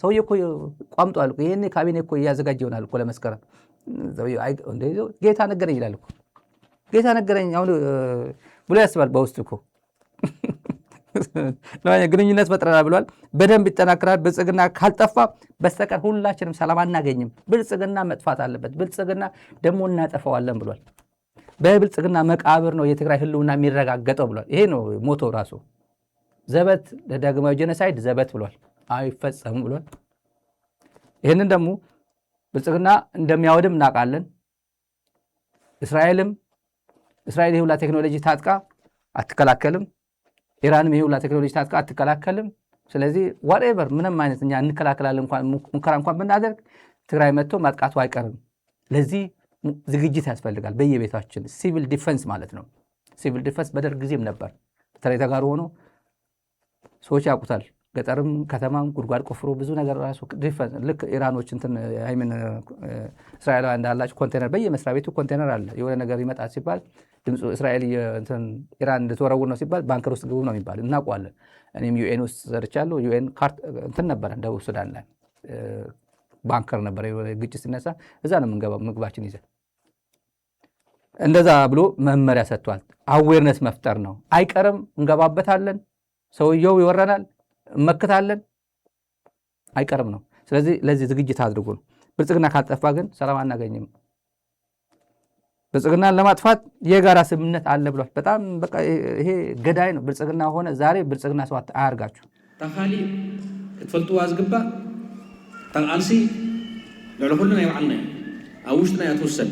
ሰውዬው እኮ ቋምጧል እኮ ይሄኔ ካቢኔ እኮ ያዘጋጀ ይሆናል እኮ ለመስከረም ሰውዬው እንደው ጌታ ነገረኝ ይላል እኮ ጌታ ነገረኝ አሁን ብሎ ያስባል በውስጡ እኮ ግንኙነት ፈጥረናል ብሏል። በደንብ ይጠናከራል። ብልጽግና ካልጠፋ በስተቀር ሁላችንም ሰላም አናገኝም። ብልጽግና መጥፋት አለበት። ብልጽግና ደግሞ እናጠፋዋለን ብሏል። በብልጽግና መቃብር ነው የትግራይ ህልውና የሚረጋገጠው ብሏል። ይሄ ነው ሞቶ ራሱ ዘበት ለዳግማዊ ጄኖሳይድ ዘበት ብሏል። አይፈጸም ብሏል። ይሄንን ደግሞ ብልጽግና እንደሚያወድም እናውቃለን። እስራኤል ይሁላ ቴክኖሎጂ ታጥቃ አትከላከልም። ኢራንም ይሁላ ቴክኖሎጂ ታጥቃ አትከላከልም። ስለዚህ whatever ምንም አይነት እኛ እንከላከላለን እንኳን ሙከራ እንኳን ብናደርግ ትግራይ መጥቶ ማጥቃቱ አይቀርም። ለዚህ ዝግጅት ያስፈልጋል። በየቤታችን ሲቪል ዲፌንስ ማለት ነው። ሲቪል ዲፌንስ በደርግ ጊዜም ነበር። በተለይ ተጋሩ ሆኖ ሰዎች ያውቁታል። ገጠርም ከተማም ጉድጓድ ቆፍሮ ብዙ ነገር ራሱ ዲፌንስ ልክ ኢራኖች እስራኤላውያን እንዳላቸው ኮንቴነር በየመስሪያ ቤቱ ኮንቴነር አለ። የሆነ ነገር ይመጣል ሲባል ድምፁ እስራኤል ኢራን እንድትወረውር ነው ሲባል ባንከር ውስጥ ግቡ ነው የሚባል እናውቀዋለን። እኔም ዩኤን ውስጥ ሰርቻለሁ። ዩኤን ካርት ነበረ ደቡብ ሱዳን ላይ ባንከር ነበረ። ግጭት ሲነሳ እዛ ነው የምንገባው ምግባችን ይዘን። እንደዛ ብሎ መመሪያ ሰጥቷል። አዌርነስ መፍጠር ነው። አይቀርም፣ እንገባበታለን። ሰውየው ይወረናል፣ እንመክታለን። አይቀርም ነው። ስለዚህ ለዚህ ዝግጅት አድርጉ ነው። ብልጽግና ካልጠፋ ግን ሰላም አናገኝም። ብልጽግናን ለማጥፋት የጋራ ስምምነት አለ ብሏል። በጣም በቃ ይሄ ገዳይ ነው። ብልጽግና ሆነ ዛሬ ብልጽግና ሰው አያርጋችሁ። ተኻሊ ክትፈልጥዋ ዝግባእ ተቃልሲ ልዕሊ ኩሉና ይባዓልና ኣብ ውሽጥና እያ ትውሰን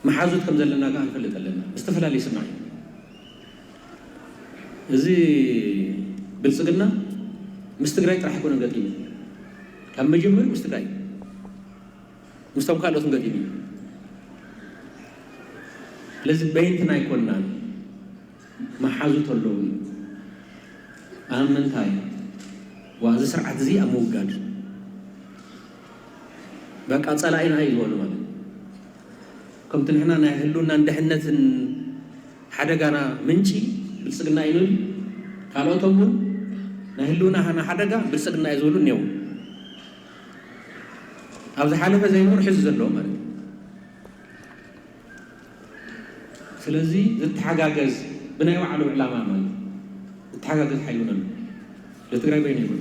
መሓዙት ከም ዘለና ጋር ንፈልጥ ኣለና ብዝተፈላለዩ ስማዕ እዚ ብልጽግና ምስ ትግራይ ጥራሕ ይኮነ ገጢሙ ካብ መጀመሪ ምስ ትግራይ ምስቶም ካልኦትን ገጢሙ ለዚ በይንትና ይኮናል መሓዙት ኣለዉ ኣብ ምንታይ ዋዚ ስርዓት እዚ ኣብ ምውጋድ በቃ ፀላኢና እዩ ዝበሉ ማለት ከምቲ ንሕና ናይ ህልውና እንድሕነትን ሓደጋና ምንጪ ብልጽግና እዩ ንብል ካልኦቶም እውን ናይ ህልውናና ሓደጋ ብልጽግና እዩ ዝብሉ እኒአው ኣብዚ ሓለፈ ዘይኖሩ ሒዙ ዘለዎ ማለት እዩ። ስለዚ ዝተሓጋገዝ ብናይ ባዕሉ ዕላማ ማለት ዝተሓጋገዝ ሓይሉና ለትግራይ በይኑ ይብሉ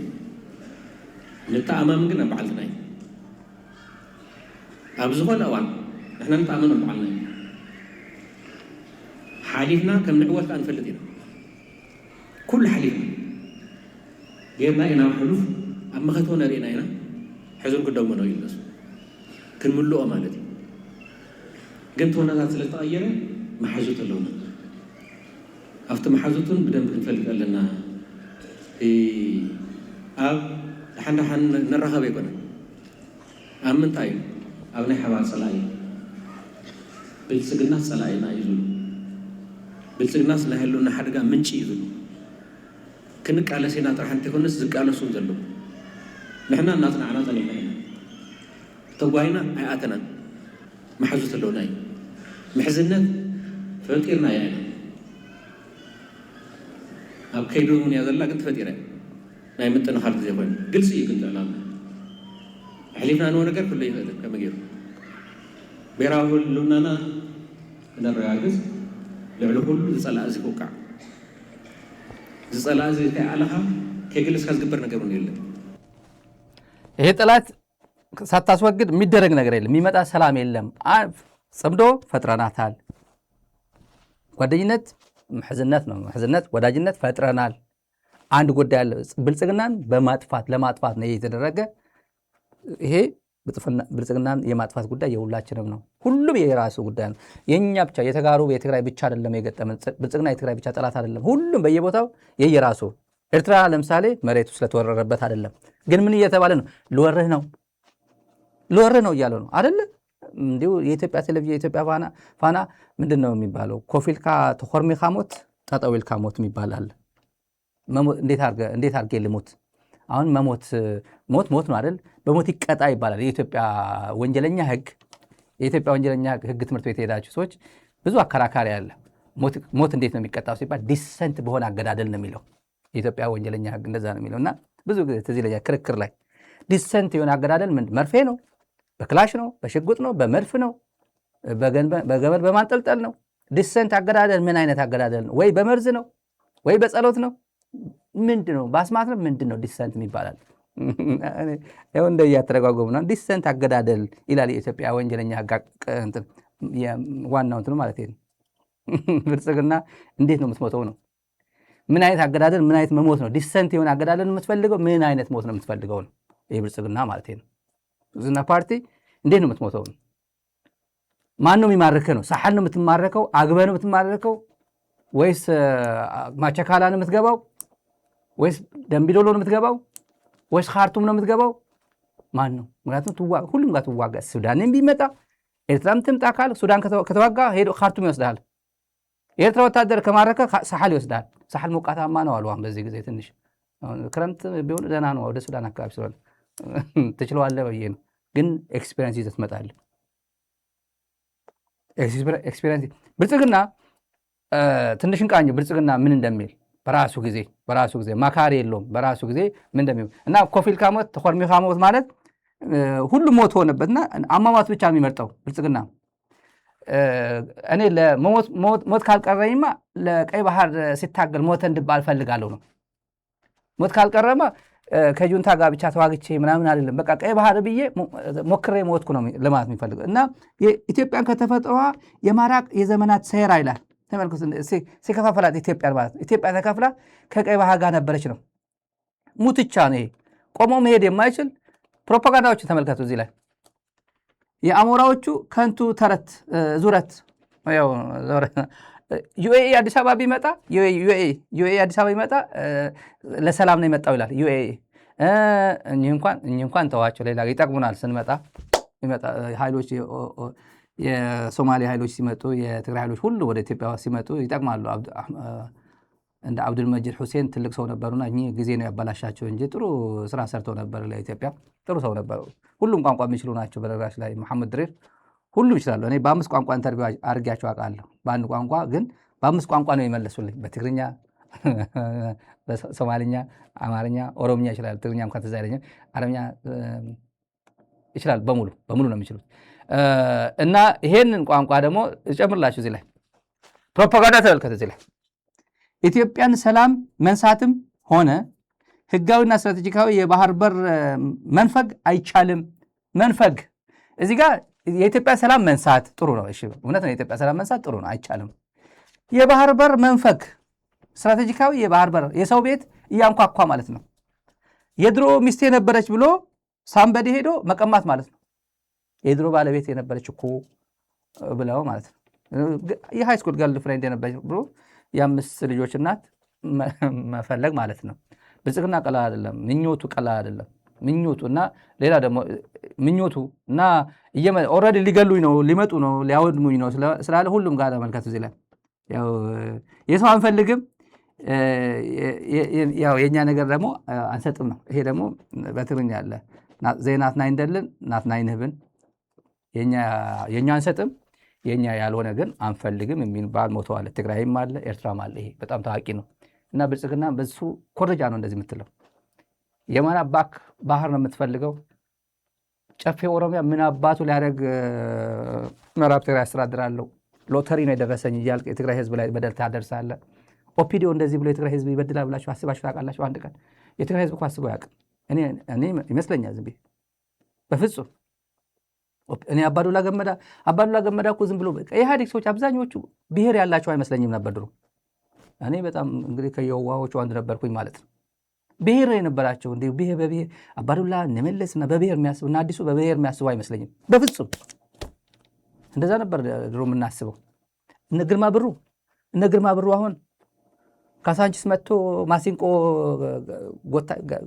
ንተኣማም ግን ኣብ በዓልትና እዩ ኣብ ዝኾነ እዋን ንሕና ንተኣመን ኣብ በዓልና እዩ ሓሊፍና ከም ንዕወት ከዓ ንፈልጥ ኢና ኩሉ ሓሊፍና ጌርና ኢና ሕሉፍ ኣብ መኸቶ ነሪእና ኢና ሕዙን ክደውመ ነው ይነሱ ክንምልኦ ማለት እዩ ግን ተወነታት ስለተቐየረ መሓዙት ኣለውና ኣብቲ መሓዙትን ብደንብ ክንፈልጥ ኣለና ኣብ ሓንዳሓን ነራኸበ ይኮነ ኣብ ምንታይ እዩ ኣብ ናይ ሓባር ፀላኢ ብልጽግና ፀላኢና እዩ ዝብሉ ብልጽግናስ ናይ ህልውና ሓደጋ ምንጪ እዩ ዝብሉ ክንቃለስ ኢና ጥራሕ እንተይኮነስ ዝቃለሱ ዘለዉ ንሕና እናፅናዕና ፀኒዕና ኢና ተጓይና ኣይኣተናን መሓዙት ኣለውና እዩ ምሕዝነት ፈጢርና እያ ኢና ኣብ ከይዱ እውን እያ ዘላ ግን ተፈጢረ ናይ ምጥንኻል ግዜ ኮይኑ ግልፂ እዩ ግን ዕላማ ሕሊፍና ንዎ ነገር ኩሉ ይኽእል ከመ ገይሩ ብሔራዊ ህልውናና ክነረጋግፅ ልዕሊ ኩሉ ዝፀላእ እዚ ክውቃዕ ዝፀላእ እዚ ከይኣለኻ ከይግልስካ ዝግበር ነገር እውን የለን። ይሄ ጠላት ሳታስወግድ የሚደረግ ነገር የለም። የሚመጣ ሰላም የለም። ጽምዶ ፈጥረናታል። ጓደኝነት ምሕዝነት ነው። ምሕዝነት ወዳጅነት ፈጥረናል። አንድ ጉዳይ አለ። ብልጽግናን ለማጥፋት ነው የተደረገ። ይሄ ብልጽግናን የማጥፋት ጉዳይ የሁላችንም ነው። ሁሉም የራሱ ጉዳይ ነው። የኛ ብቻ የተጋሩ የትግራይ ብቻ አይደለም የገጠመን። ብልጽግና የትግራይ ብቻ ጠላት አይደለም። ሁሉም በየቦታው የየራሱ ኤርትራ ለምሳሌ መሬቱ ስለተወረረበት አይደለም። ግን ምን እየተባለ ነው? ልወርህ ነው እያለ ነው አይደለ? እንዲሁ የኢትዮጵያ ቴሌቪዥን የኢትዮጵያ ፋና ምንድን ነው የሚባለው? ኮፊልካ ተኮርሚካ ሞት ተጠዊልካ ሞት የሚባል አለ። እንዴት አድርጌ ልሞት? አሁን ሞት ነው አይደል? በሞት ይቀጣ ይባላል። የኢትዮጵያ ወንጀለኛ ሕግ ትምህርት ቤት የሄዳችሁ ሰዎች ብዙ አከራካሪ አለ። ሞት እንዴት ነው የሚቀጣው ሲባል ዲሰንት በሆነ አገዳደል ነው የሚለው የኢትዮጵያ ወንጀለኛ ሕግ እንደዛ ነው የሚለውና ብዙ ጊዜ ትዝ ይለኛል ክርክር ላይ ዲሰንት የሆነ አገዳደል መርፌ ነው፣ በክላሽ ነው፣ በሽጉጥ ነው፣ በመድፍ ነው፣ በገመድ በማንጠልጠል ነው። ዲሰንት አገዳደል ምን አይነት አገዳደል ነው? ወይ በመርዝ ነው ወይ በጸሎት ነው? ምንድን ነው? በአስማት ነው? ምንድን ነው ዲሰንት የሚባላል? ይኸው እንደ እያተረጓጎሙ ነው። ዲሰንት አገዳደል ይላል የኢትዮጵያ ወንጀለኛ ሕግ ዋናው እንትኑ ማለት ነው። ብልጽግና እንዴት ነው የምትሞተው ነው? ምን አይነት አገዳደል ምን አይነት መሞት ነው? ዲሰንት የሆነ አገዳደል የምትፈልገው ምን አይነት ሞት ነው የምትፈልገው ነው? ይህ ብልጽግና ማለት ነው። ብልጽግና ፓርቲ እንዴት ነው የምትሞተው ነው? ማን ነው የሚማርከው ነው? ሳሐል ነው የምትማረከው? አግበህ ነው የምትማረከው? ወይስ ማቸካላ ነው የምትገባው? ወይስ ደምቢዶሎ ነው የምትገባው? ወይስ ካርቱም ነው የምትገባው? ማን ነው? ምክንያቱም ሁሉም ጋር ትዋጋ። ሱዳንም ቢመጣ ኤርትራም ትምጣ ካል ሱዳን ከተዋጋ ሄዶ ካርቱም ይወስዳል። የኤርትራ ወታደር ከማረከ ሳሐል ይወስዳል። ሳሐል ሞቃታማ ነው አሉ። አሁን በዚህ ጊዜ ትንሽ ክረምት ቢሆን ደህና ነው። ወደ ሱዳን አካባቢ ስለሆነ ትችለዋለህ ብዬ ነው። ግን ኤክስፔሪንስ ይዘህ ትመጣለህ። ኤክስፔሪንስ ብልጽግና ትንሽ እንቃኝ ብልጽግና ምን እንደሚል በራሱ ጊዜ ማካሪ የለውም። በራሱ ጊዜ ምን እንደሚል እና ኮፊልካ ሞት ተኮርሚካ ሞት ማለት ሁሉም ሞት ሆነበትና አሟሟት ብቻ የሚመርጠው ብልጽግና እኔ ሞት ካልቀረኝማ ለቀይ ባህር ሲታገል ሞተ እንድባል ፈልጋለሁ ነው። ሞት ካልቀረማ ከጁንታ ጋር ብቻ ተዋግቼ ምናምን አይደለም። በቃ ቀይ ባህር ብዬ ሞክሬ ሞትኩ ነው ለማለት የሚፈልገው እና ኢትዮጵያን ከተፈጥሯ የማራቅ የዘመናት ሴራ ይላል። ተመልከቱ ሲከፋፈላት ኢትዮጵያን ማለት ነው። ኢትዮጵያ ተከፍላ ከቀይ ባህር ጋር ነበረች ነው። ሙትቻ ነው ይሄ። ቆሞ መሄድ የማይችል ፕሮፓጋንዳዎችን ተመልከቱ። እዚህ ላይ የአሞራዎቹ ከንቱ ተረት ዙረት ዩኤኢ አዲስ አበባ ቢመጣ ዩኤኢ አዲስ አበባ ቢመጣ ለሰላም ነው የመጣው ይላል። ዩኤኢ እኚህ እንኳን ተዋቸው፣ ሌላ ይጠቅሙናል። ስንመጣ ኃይሎች የሶማሌ ኃይሎች ሲመጡ የትግራይ ኃይሎች ሁሉ ወደ ኢትዮጵያ ሲመጡ ይጠቅማሉ። እንደ አብዱልመጂድ ሁሴን ትልቅ ሰው ነበሩና እኚህ ጊዜ ነው ያበላሻቸው እንጂ ጥሩ ስራ ሰርተው ነበር። ለኢትዮጵያ ጥሩ ሰው ነበሩ። ሁሉም ቋንቋ የሚችሉ ናቸው። በነገራችን ላይ መሐመድ ድሬር ሁሉም ይችላሉ። እኔ በ5 ቋንቋ ኢንተርቪው አድርጌያቸው አውቃለሁ። በአንድ ቋንቋ ግን በ5 ቋንቋ ነው የመለሱልኝ። በትግርኛ፣ በሶማሊኛ፣ አማርኛ፣ ኦሮምኛ ይችላል። ትግርኛ እንኳን ትዝ አይለኝም። አረብኛ ይችላል። በሙሉ ነው የሚችሉት። እና ይሄንን ቋንቋ ደግሞ እጨምርላችሁ እዚህ ላይ ፕሮፓጋንዳ ተመልከቱ። እዚህ ላይ ኢትዮጵያን ሰላም መንሳትም ሆነ ህጋዊና ስትራቴጂካዊ የባህር በር መንፈግ አይቻልም። መንፈግ እዚህ ጋር የኢትዮጵያ ሰላም መንሳት ጥሩ ነው። እሺ እውነት ነው። የኢትዮጵያ ሰላም መንሳት ጥሩ ነው፣ አይቻልም። የባህር በር መንፈግ ስትራቴጂካዊ የባህር በር የሰው ቤት እያንኳኳ ማለት ነው። የድሮ ሚስቴ የነበረች ብሎ ሳምበዴ ሄዶ መቀማት ማለት ነው። የድሮ ባለቤት የነበረች እኮ ብለው ማለት ነው። የሃይስኩል ገርል ፍሬንድ የነበረች ብሎ የ5 ልጆች እናት መፈለግ ማለት ነው። ብልጽግና ቀላል አይደለም። ምኞቱ ቀላል አይደለም። ምኞቱ እና ሌላ ደግሞ ምኞቱ እና ኦልሬዲ ሊገሉኝ ነው፣ ሊመጡ ነው፣ ሊያወድሙኝ ነው ስላለ ሁሉም ጋር ተመልከቱ። እዚህ ላይ ያው የሰው አንፈልግም፣ ያው የኛ ነገር ደግሞ አንሰጥም ነው። ይሄ ደግሞ በትግርኛ ያለ ዘይናትና ይንደልን ናትና ይንህብን የኛ አንሰጥም የኛ ያልሆነ ግን አንፈልግም የሚባል ሞተዋል። ትግራይም አለ ኤርትራም አለ። ይሄ በጣም ታዋቂ ነው እና ብልጽግና በሱ ኮረጃ ነው እንደዚህ የምትለው። የማን አባክ ባህር ነው የምትፈልገው? ጨፌ ኦሮሚያ ምን አባቱ ሊያደርግ ምዕራብ ትግራይ ያስተዳድራለሁ ሎተሪ ነው የደረሰኝ እያልክ የትግራይ ህዝብ ላይ በደል ታደርሳለህ። ኦፒዲዮ እንደዚህ ብሎ የትግራይ ህዝብ ይበድላል ብላችሁ አስባችሁ ታውቃላችሁ? አንድ ቀን የትግራይ ህዝብ እኮ አስቦ ያውቅም። እኔ ይመስለኛል ዝም ብዬ በፍጹም እኔ አባዱላ ገመዳ እኮ ዝም ብሎ የኢህአዴግ ሰዎች አብዛኞቹ ብሔር ያላቸው አይመስለኝም ነበር ድሮ። እኔ በጣም እንግዲህ ከየዋሆቹ አንድ ነበርኩኝ ማለት ነው። ብሔር የነበራቸው እንዲሁ ብሔር በብሔር አባዱላ እነመለስና በብሔር የሚያስቡ እና አዲሱ በብሔር የሚያስቡ አይመስለኝም በፍጹም። እንደዛ ነበር ድሮ የምናስበው። እነ ግርማ ብሩ አሁን ካሳንቺስ መጥቶ ማሲንቆ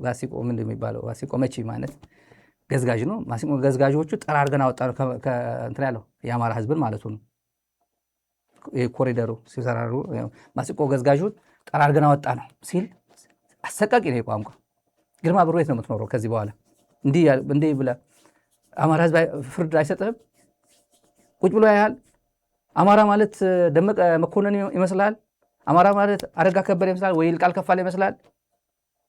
ጋሲቆ ምንድን የሚባለው ማሲንቆ መቺ ማለት ገዝጋዥ ነው። ማሲንቆ ገዝጋዦቹ ጠራርገን አወጣ ነው ከእንትን ያለው የአማራ ህዝብን ማለቱ ነው። ኮሪደሩ ሲሰራሩ ማሲንቆ ገዝጋዡን ጠራርገን አወጣ ነው ሲል አሰቃቂ ነው ቋንቋ። ግርማ ብሩ የት ነው የምትኖረው ከዚህ በኋላ? እንዲህ ብለህ አማራ ህዝብ ፍርድ አይሰጥህም? ቁጭ ብሎ ያያል። አማራ ማለት ደመቀ መኮንን ይመስላል? አማራ ማለት አረጋ ከበደ ይመስላል ወይ ይልቃል ከፋለ ይመስላል?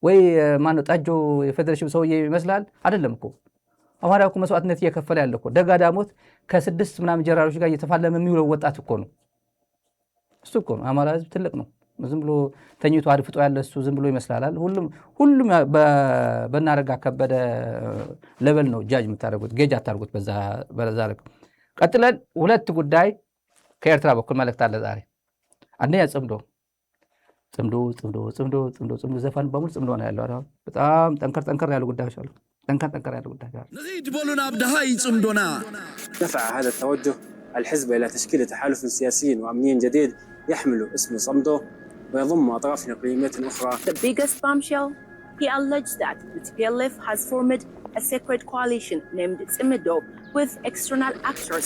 ወይ ማን ነው ጣጆ የፌዴሬሽን ሰውዬ ይመስላል አይደለም እኮ አማራው እኮ መስዋዕትነት እየከፈለ ያለ እኮ ደጋዳሞት ከ6 ምናምን ጀነራሎች ጋር እየተፋለመ የሚውለው ወጣት እኮ ነው እሱ እኮ አማራ ህዝብ ትልቅ ነው ዝም ብሎ ተኝቶ አድፍጦ ያለ እሱ ዝም ብሎ ይመስላል ሁሉም በእናረጋ ከበደ ሌቨል ነው ጃጅ የምታደርጉት ጌጅ አታርጉት በዛ ልክ ቀጥለን ሁለት ጉዳይ ከኤርትራ በኩል መልእክት አለ ዛሬ አንደኛ ጽምዶ ዘፈን በሙሉ ጽምዶ ነው ያለው አይደል በጣም ጠንከር ያሉ ጉዳዮች አሉ ጠንከር ያሉ ጉዳዮች አሉ نزيد بولنا بدهاي صمدونا دفع هذا التوجه الحزب الى تشكيل تحالف سياسي وامني جديد يحمل اسم صمدو ويضم اطراف اقليميه اخرى. The biggest bombshell, he alleged that the TPLF has formed a secret coalition named Tsimdo with external actors.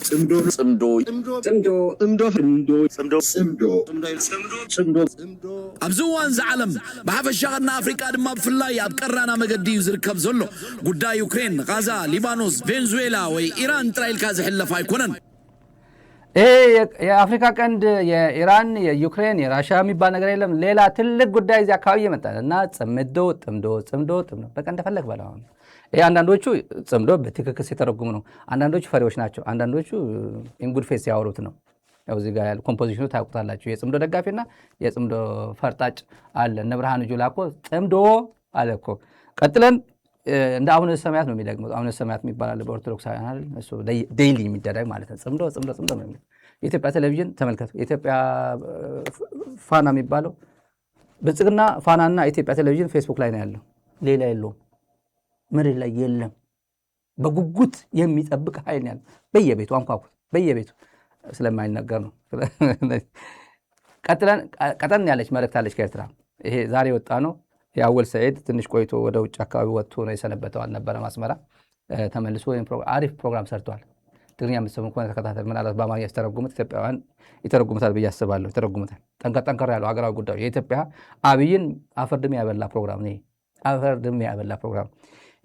أبزوان زعلم بحف الشغلنا أفريقيا دم بفلاي أبكرنا مجدي يزركب زلو قدا يوكرين غزة ليبانوس فنزويلا وإيران ترايل كازح اللفاي كونن የአፍሪካ ቀንድ የኢራን የዩክሬን የራሻ የሚባል ነገር የለም ሌላ ትልቅ ጉዳይ እዚህ አካባቢ ይመጣል እና ጽምዶ በቃ እንደፈለግ በላው ይሄ አንዳንዶቹ ጽምዶ በትክክል ሲተረጉሙ ነው አንዳንዶቹ ፈሪዎች ናቸው አንዳንዶቹ ኢንጉድ ፌስ ያወሩት ነው ያው እዚህ ጋር ያለው ኮምፖዚሽኑ ታውቁታላችሁ የጽምዶ ደጋፊና የጽምዶ ፈርጣጭ አለ እነ ብርሃኑ ጁላ እኮ ጽምዶ አለ እኮ ቀጥለን እንደ አቡነ ሰማያት ነው የሚደግመው አቡነ ሰማያት የሚባል በኦርቶዶክሳውያን አይደል እሱ ዴይሊ የሚደረግ ማለት ነው ጽምዶ ነው የኢትዮጵያ ቴሌቪዥን ተመልከቱ የኢትዮጵያ ፋና የሚባለው ብልጽግና ፋናና ኢትዮጵያ ቴሌቪዥን ፌስቡክ ላይ ነው ያለው ሌላ የለውም መሬት ላይ የለም በጉጉት የሚጠብቅ ኃይል ያለው በየቤቱ አንኳኩት በየቤቱ ስለማይነገር ነው ቀጠን ያለች መልእክት አለች ከኤርትራ ይሄ ዛሬ ወጣ ነው የአወል ሰይድ ትንሽ ቆይቶ ወደ ውጭ አካባቢ ወጥቶ ነው የሰነበተው አልነበረ ማስመራ ተመልሶ አሪፍ ፕሮግራም ሰርቷል ትግርኛ የምትሰሙ ከሆነ ተከታተል ምናልባት በአማርኛ ያስተረጉሙት ኢትዮጵያውያን ይተረጉሙታል ብዬ አስባለሁ ይተረጉሙታል ጠንከር ያለው ሀገራዊ ጉዳዮች የኢትዮጵያ አብይን አፈርድም ያበላ ፕሮግራም ነው አፈርድም ያበላ ፕሮግራም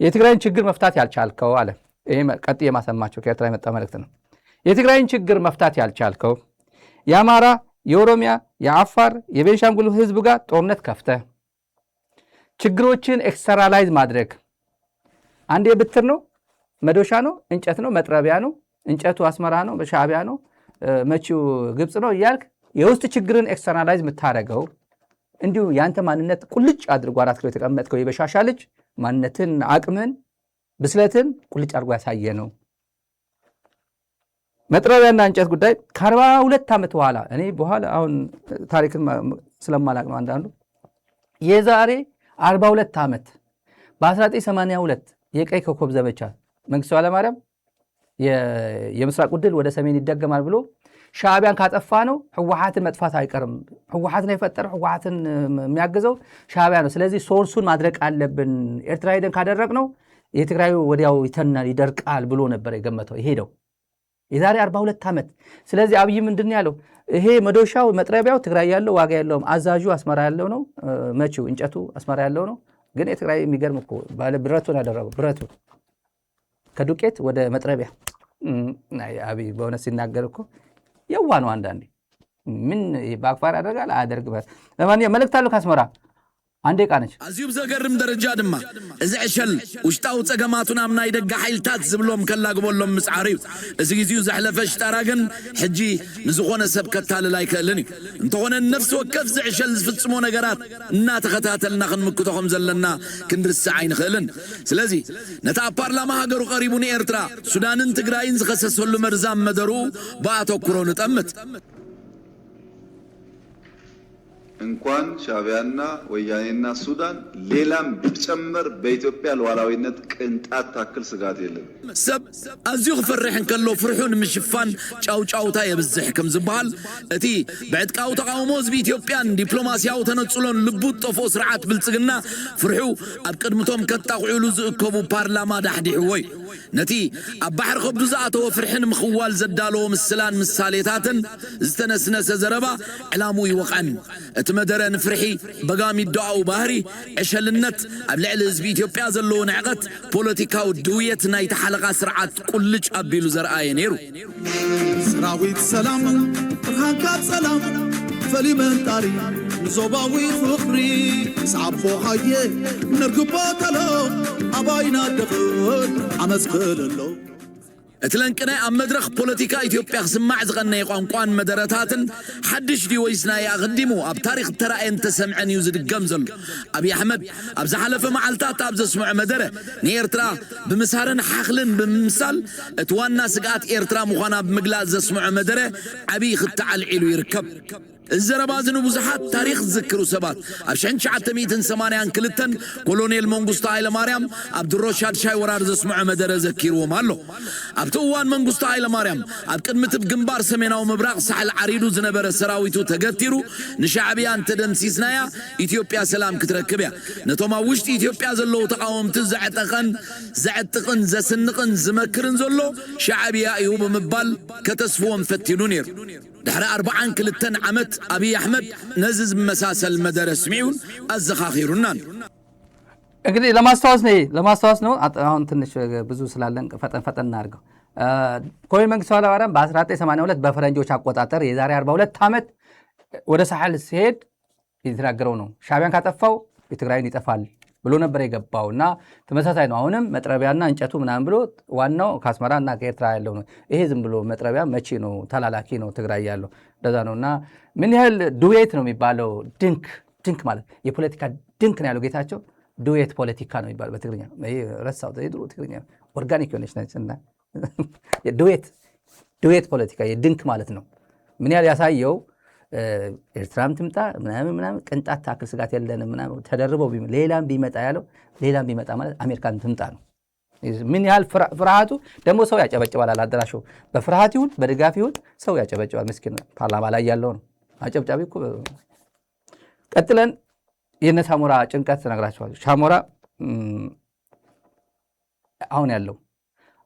የትግራይን ችግር መፍታት ያልቻልከው አለ ይሄ ቀጥ የማሰማቸው ከኤርትራ የመጣ መልእክት ነው የትግራይን ችግር መፍታት ያልቻልከው የአማራ የኦሮሚያ የአፋር የቤንሻንጉል ህዝብ ጋር ጦርነት ከፍተህ ችግሮችን ኤክስተራላይዝ ማድረግ አንዴ ብትር ነው መዶሻ ነው እንጨት ነው መጥረቢያ ነው እንጨቱ አስመራ ነው በሻዕቢያ ነው መቺው ግብጽ ነው ይያልክ የውስጥ ችግርን ኤክስተራላይዝ የምታረገው እንዲሁ ያንተ ማንነት ቁልጭ አድርጎ አራት ኪሎ የተቀመጥከው የበሻሻ ልጅ ማንነትን አቅምን ብስለትን ቁልጭ አድርጎ ያሳየ ነው መጥረቢያና እንጨት ጉዳይ ከ42 ዓመት በኋላ እኔ በኋላ አሁን ታሪክን ስለማላቅ ነው አንዳንዱ የዛሬ 42 ዓመት በ1982 የቀይ ኮከብ ዘመቻ መንግስቱ ኃይለማርያም የምስራቅ ድል ወደ ሰሜን ይደገማል ብሎ ሻዕቢያን ካጠፋ ነው ህወሓትን መጥፋት አይቀርም ህወሓትን የፈጠረው ህወሓትን የሚያግዘው ሻዕቢያ ነው ስለዚህ ሶርሱን ማድረቅ አለብን ኤርትራ ሄደን ካደረግነው የትግራዩ ወዲያው ይተናል ይደርቃል ብሎ ነበር የገመተው ይሄደው የዛሬ 42 ዓመት ስለዚህ አብይ ምንድነው ያለው ይሄ መዶሻው መጥረቢያው ትግራይ ያለው ዋጋ ያለው አዛዡ አስመራ ያለው ነው መቺው እንጨቱ አስመራ ያለው ነው ግን የትግራይ የሚገርም እኮ ባለ ብረቱን ያደረገው ብረቱ ከዱቄት ወደ መጥረቢያ አብይ በእውነት ሲናገር እኮ የዋ ነው አንዳንዴ ምን ባክፋር ያደርጋል አያደርግም ለማንኛውም መልእክት አለው ከአስመራ አንዴ ቃነች أزيب زقرم درجة دما إذا عشل وشتاو تجمعاتنا من يدق حيلتات زبلهم كلا قبلهم مسعريو إذا يزيو زحلفش تراجن حجي نزخونا سبكت على لايك لني انتونا النفس وكف زعشل في السمونة جرات نات ختاتلنا خن مكتوهم زلنا كندر السعين خلن سلازي نتاع برلمان هاجرو قريبوني إرترا سودان انتجراين زخسس هلو مرزام مدرو بعتو كورونا تأمت እንኳን ሻዕቢያና ወያኔና ሱዳን ሌላም ቢጨመር በኢትዮጵያ ሉዓላዊነት ቅንጣት ታክል ስጋት የለም ሰብ አዚሁ ፍርሕን ከሎ ፍርሑን ምሽፋን ጫውጫውታ የብዝሕ ከም ዝበሃል እቲ ብዕጥቃው ተቃውሞ ህዝቢ ኢትዮጵያን ዲፕሎማሲያዊ ተነጽሎን ልቡት ጠፎ ስርዓት ብልጽግና ፍርሑ ኣብ ቅድምቶም ከጣቑዑሉ ዝእከቡ ፓርላማ ዳሕዲሕወይ ነቲ ኣብ ባሕሪ ከብዱ ዝኣተወ ፍርሕን ምኽዋል ዘዳለዎ ምስላን ምሳሌታትን ዝተነስነሰ ዘረባ ዕላሙ ይወቕዐን እቲ መደረ ንፍርሒ በጋሚ ዶኣው ባህሪ ዕሸልነት ኣብ ልዕሊ ህዝቢ ኢትዮጵያ ዘለዎ ንዕቐት ፖለቲካዊ ድውየት ናይ ተሓለቓ ስርዓት ቁልጭ ኣቢሉ ዘርአየ ነይሩ ሰራዊት ሰላም ብርሃንካ ሰላም ፈሊመን ጣሪ زباوي فخري صعبو خيه نرقبات له أباينا دخل عمسكل له اتلنقنا ام مدرخ بوليتيكا ኢትዮጵያ ስማዕ ዝቀነይ ቋንቋን መደረታትን ሓድሽ ዲ ወይስና ያቅዲሙ ኣብ ታሪኽ ተራእየን ተሰምዐን እዩ ዝድገም ዘሎ አብይ አሕመድ ኣብ ዝሓለፈ መዓልታት ኣብ ዘስምዑ መደረ ንኤርትራ ብምሳርን ሓኽልን ብምምሳል እቲ ዋና ስጋት ኤርትራ ምዃና ብምግላጽ ዘስምዑ መደረ አብይ ክተዓልዒሉ ይርከብ الزربازن وبزحات تاريخ ذكر سبات عشان شعتميت سمانيان كلتن كولونيل منغوستا إلى مريم عبد الرشاد شاي ورار اسمع مدر ذكر ومالو عبتوان منغوستا إلى مريم عبكن متب جنبار سمينا ومبراق سحل عريدو زنبر السراويتو تقتيرو نشعبيان تدمسيسنايا إثيوبيا سلام كتركبيا نتوما وشت إثيوبيا زلو تقاوم تزعتقن زعتقن زسنقن زمكرن زلو شعبيا أيوب مبال كتسفوهم فتنونير دحر 40 كلتن عمت أبي أحمد نزز مساسل مدرس ميون الزخاخيرنا እንግዲህ ለማስተዋወስ ነው አሁን ትንሽ ብዙ ስላለን ፈጠን እናርገው ኮሎኔል መንግስቱ ኃይለማርያም በ1982 በፈረንጆች አቆጣጠር የዛሬ 42 ዓመት ወደ ሳህል ሲሄድ የተናገረው ነው ሻዕቢያን ካጠፋው የትግራይን ይጠፋል ብሎ ነበር የገባውና ተመሳሳይ ነው አሁንም መጥረቢያና እንጨቱ ምናምን ብሎ ዋናው ካስመራና ከኤርትራ ያለው ነው ይሄ ዝም ብሎ መጥረቢያ መቼ ነው ተላላኪ ነው ትግራይ ያለው እንደዛ ነውና ምን ያህል ዱዌት ነው የሚባለው ድንክ ማለት የፖለቲካ ድንክ ነው ያለው ጌታቸው ዱዌት ፖለቲካ ነው የሚባለው በትግርኛ ይሄ ረሳው የድሮ ትግርኛ ኦርጋኒክ የሆነች ነችና ዱዌት ፖለቲካ የድንክ ማለት ነው ምን ያህል ያሳየው ኤርትራም ትምጣ ምናምን ቅንጣት ታክል ስጋት የለንም ምናምን ተደርበው ሌላም ቢመጣ ያለው ሌላም ቢመጣ ማለት አሜሪካን ትምጣ ነው ምን ያህል ፍርሃቱ ደግሞ ሰው ያጨበጭባል አላደራሹ በፍርሃት ይሁን በድጋፍ ይሁን ሰው ያጨበጭባል ምስኪን ፓርላማ ላይ ያለው ነው አጨብጫቢ እኮ ቀጥለን የነ ሳሞራ ጭንቀት ተነግራቸዋል ሳሞራ አሁን ያለው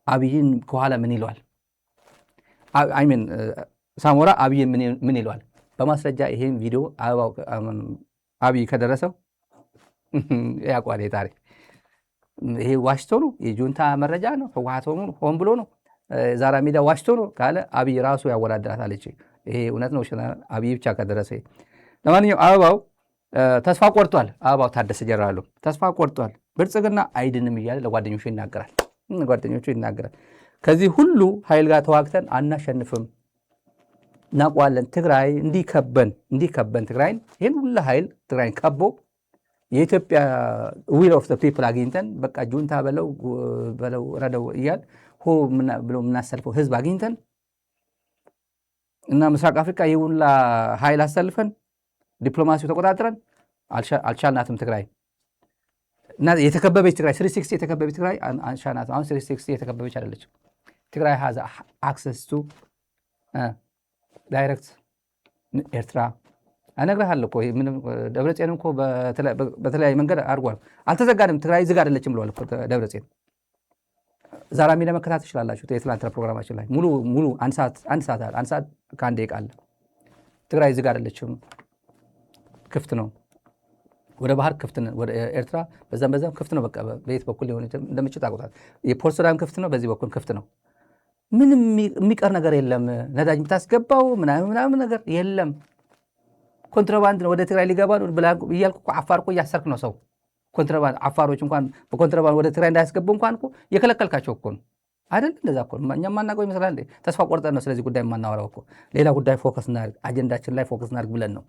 አብይን ከኋላ ምን ይሏል አይሚን ሳሞራ አብይን ምን ይሏል በማስረጃ ይሄን ቪዲዮ አብይ ከደረሰው ያቋል ታሪክ ይሄ ዋሽቶ ነው የጁንታ መረጃ ነው ህወሓት ሆን ብሎ ነው ዛራ ሚዲያ ዋሽቶ ነው ካለ አብይ ራሱ ያወራደራታል ይሄ እውነት ነው አብይ ብቻ ከደረሰ ለማንኛውም አበባው ተስፋ ቆርጧል አበባው ታደሰ ጀራሉ ተስፋ ቆርጧል ብልጽግና አይድንም ይያለ ለጓደኞቹ ይናገራል ከዚህ ሁሉ ኃይል ጋር ተዋግተን አናሸንፍም ናቋለን ትግራይ እንዲከበን ትግራይን ይሄን ሁሉ ኃይል ትግራይን ከቦ የኢትዮጵያ ዊል ኦፍ ዘ ፒፕል አግኝተን በቃ ጁንታ በለው ረደው ይያል ሆ ብሎ ምናሰልፈው ህዝብ አግኝተን እና ምስራቅ አፍሪካ ይሁንላ ኃይል አሰልፈን ዲፕሎማሲው ተቆጣጥረን አልቻልናትም ትግራይ እና የተከበበች ትግራይ 360 የተከበበች ትግራይ አንሻናት አሁን 360 የተከበበች አይደለች ትግራይ has access to ዳይሬክት ኤርትራ አነግርሃለሁ እኮ ምንም ደብረጽዮን እኮ በተለያየ መንገድ አድርጓል አልተዘጋንም ትግራይ ዝግ አይደለችም ብለዋል እኮ ደብረጽዮን ዛራ ሚዲያ መከታተል ትችላላችሁ የትላንት ፕሮግራማችን ላይ ሙሉ አንድ ሰዓት ከአንድ ደቂቃ አለ ትግራይ ዝግ አይደለችም ክፍት ነው ወደ ባህር ክፍት ነው ወደ ኤርትራ በዛም ክፍት ነው በቃ በየት በኩል ሊሆን እንደምችል ታውቁታል የፖርት ሱዳን ክፍት ነው በዚህ በኩል ክፍት ነው ምንም የሚቀር ነገር የለም ነዳጅ የምታስገባው ምናምን ነገር የለም ኮንትራባንድ ወደ ትግራይ ሊገባ ነው ይያልኩ አፋር እኮ እያሰርክ ነው ሰው ኮንትራባንድ አፋሮች እንኳን በኮንትራባንድ ወደ ትግራይ እንዳያስገቡ እንኳን እኮ የከለከልካቸው እኮ ነው አይደል እንደዛ እኮ እኛም ማናውቀው ይመስላል እንዴ ተስፋ ቆርጠን ነው ስለዚህ ጉዳይ የማናወራው እኮ ሌላ ጉዳይ ፎከስ እናድርግ አጀንዳችን ላይ ፎከስ እናድርግ ብለን ነው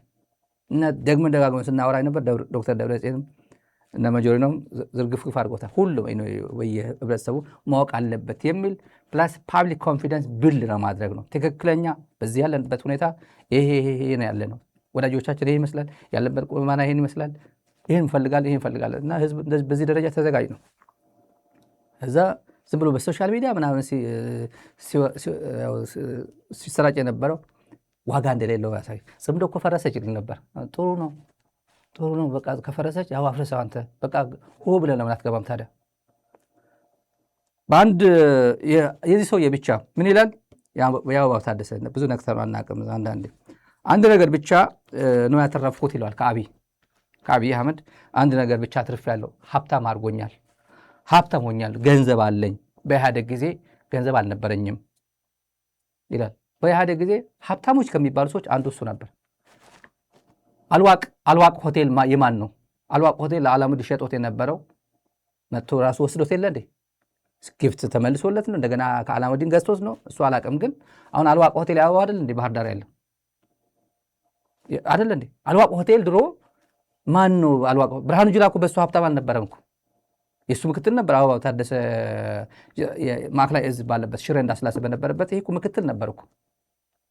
እና ደጋግመን ስናወራ ነበር ዶክተር ደብረጽዮን እና መጆሪኖም ዝርግፍግፍ አድርጎታል ሁሉም በየህብረተሰቡ ማወቅ አለበት የሚል ፕላስ ፓብሊክ ኮንፊደንስ ቢልድ ነው ማድረግ ነው ትክክለኛ በዚህ ያለንበት ሁኔታ ይሄ ነው ያለ ነው ወዳጆቻችን ይሄ ይመስላል ያለበት ቁማና ይሄን ይመስላል ይሄን እንፈልጋለን እና ህዝብ በዚህ ደረጃ ተዘጋጅ ነው እዛ ዝም ብሎ በሶሻል ሚዲያ ምናምን ሲሰራጭ የነበረው ዋጋ እንደሌለው ያሳይ ዝም ብሎ እኮ ፈረሰች ይል ነበር ጥሩ ነው በቃ ከፈረሰች ያው አፍረሰው አንተ በቃ ሆ ብለህ ለምን አትገባም ታዲያ በአንድ የዚህ ሰውዬ ብቻ ምን ይላል ያው ታደሰ ብዙ ነክተር አናውቅም አንድ ነገር ብቻ ነው ያተረፍኩት ይላል ከአብይ አህመድ አንድ ነገር ብቻ አትርፍ ያለው ሀብታም ሆኛል ገንዘብ አለኝ በኢህአዴግ ጊዜ ገንዘብ አልነበረኝም ይላል በኢህአዴግ ጊዜ ሀብታሞች ከሚባሉ ሰዎች አንዱ እሱ ነበር አልዋቅ ሆቴል የማን ነው? አልዋቅ ሆቴል ለዓላሙዲ ሸጦት የነበረው መጥቶ ራሱ ወስዶት የለ እንዴ? ጊፍት ተመልሶለት ነው እንደገና ከዓላሙዲን ገዝቶት ነው እሱ አላቅም። ግን አሁን አልዋቅ ሆቴል ያው አይደል እንዴ ባህር ዳር ያለው አይደል እንዴ? አልዋቅ ሆቴል ድሮ ማን ነው አልዋቅ? ብርሃኑ ጁላ እኮ በሱ ሀብታም አልነበረም እኮ የሱ ምክትል ነበር። አበባው ታደሰ ማዕከላዊ እዝ ባለበት ሽረ እንዳስላሴ በነበረበት ይሄ እኮ ምክትል ነበር እኮ።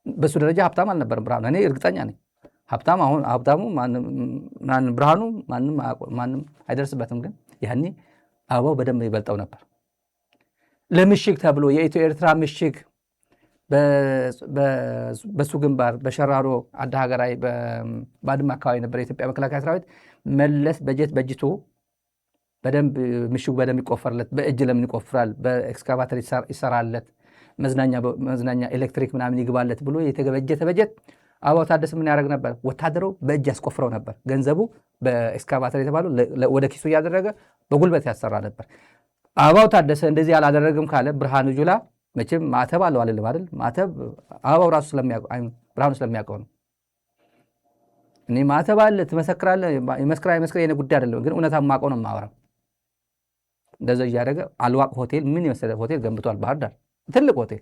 በሱ ደረጃ ሀብታም አልነበረም ብርሃኑ። እኔ እርግጠኛ ነኝ ሀብታሙ ብርሃኑ ማንም አይደርስበትም። ግን ያኔ አበባው በደንብ ይበልጠው ነበር። ለምሽግ ተብሎ የኢትዮ ኤርትራ ምሽግ በሱ ግንባር በሸራሮ አዳ ሀገራዊ በባድመ አካባቢ ነበር የኢትዮጵያ መከላከያ ሰራዊት መለስ በጀት በጅቶ በደንብ ምሽጉ በደንብ ይቆፈርለት። በእጅ ለምን ይቆፍራል? በኤክስካቫተር ይሰራለት፣ መዝናኛ ኤሌክትሪክ ምናምን ይግባለት ብሎ የተበጀተ በጀት አበባው ታደሰ ምን ያደርግ ነበር? ወታደሩ በእጅ ያስቆፍረው ነበር። ገንዘቡ በኤክስካቫተር የተባለው ወደ ኪሱ እያደረገ በጉልበት ያሰራ ነበር። አበባው ታደሰ እንደዚህ ያላደረግም ካለ ብርሃኑ ጁላ መቼም ማተብ አለው አይደለም አይደል? ማተብ አበባው ራሱ ብርሃኑ ስለሚያውቀው ነው። እኔ ማተብ አለ ትመሰክራለህ፣ ይመስክራ የኔ ጉዳይ አይደለም። ግን እውነታ ማውቀው ነው የማወራው። እንደዛ እያደረገ አልዋቅ ሆቴል ምን የመሰለ ሆቴል ገንብቷል። ባህር ዳር ትልቅ ሆቴል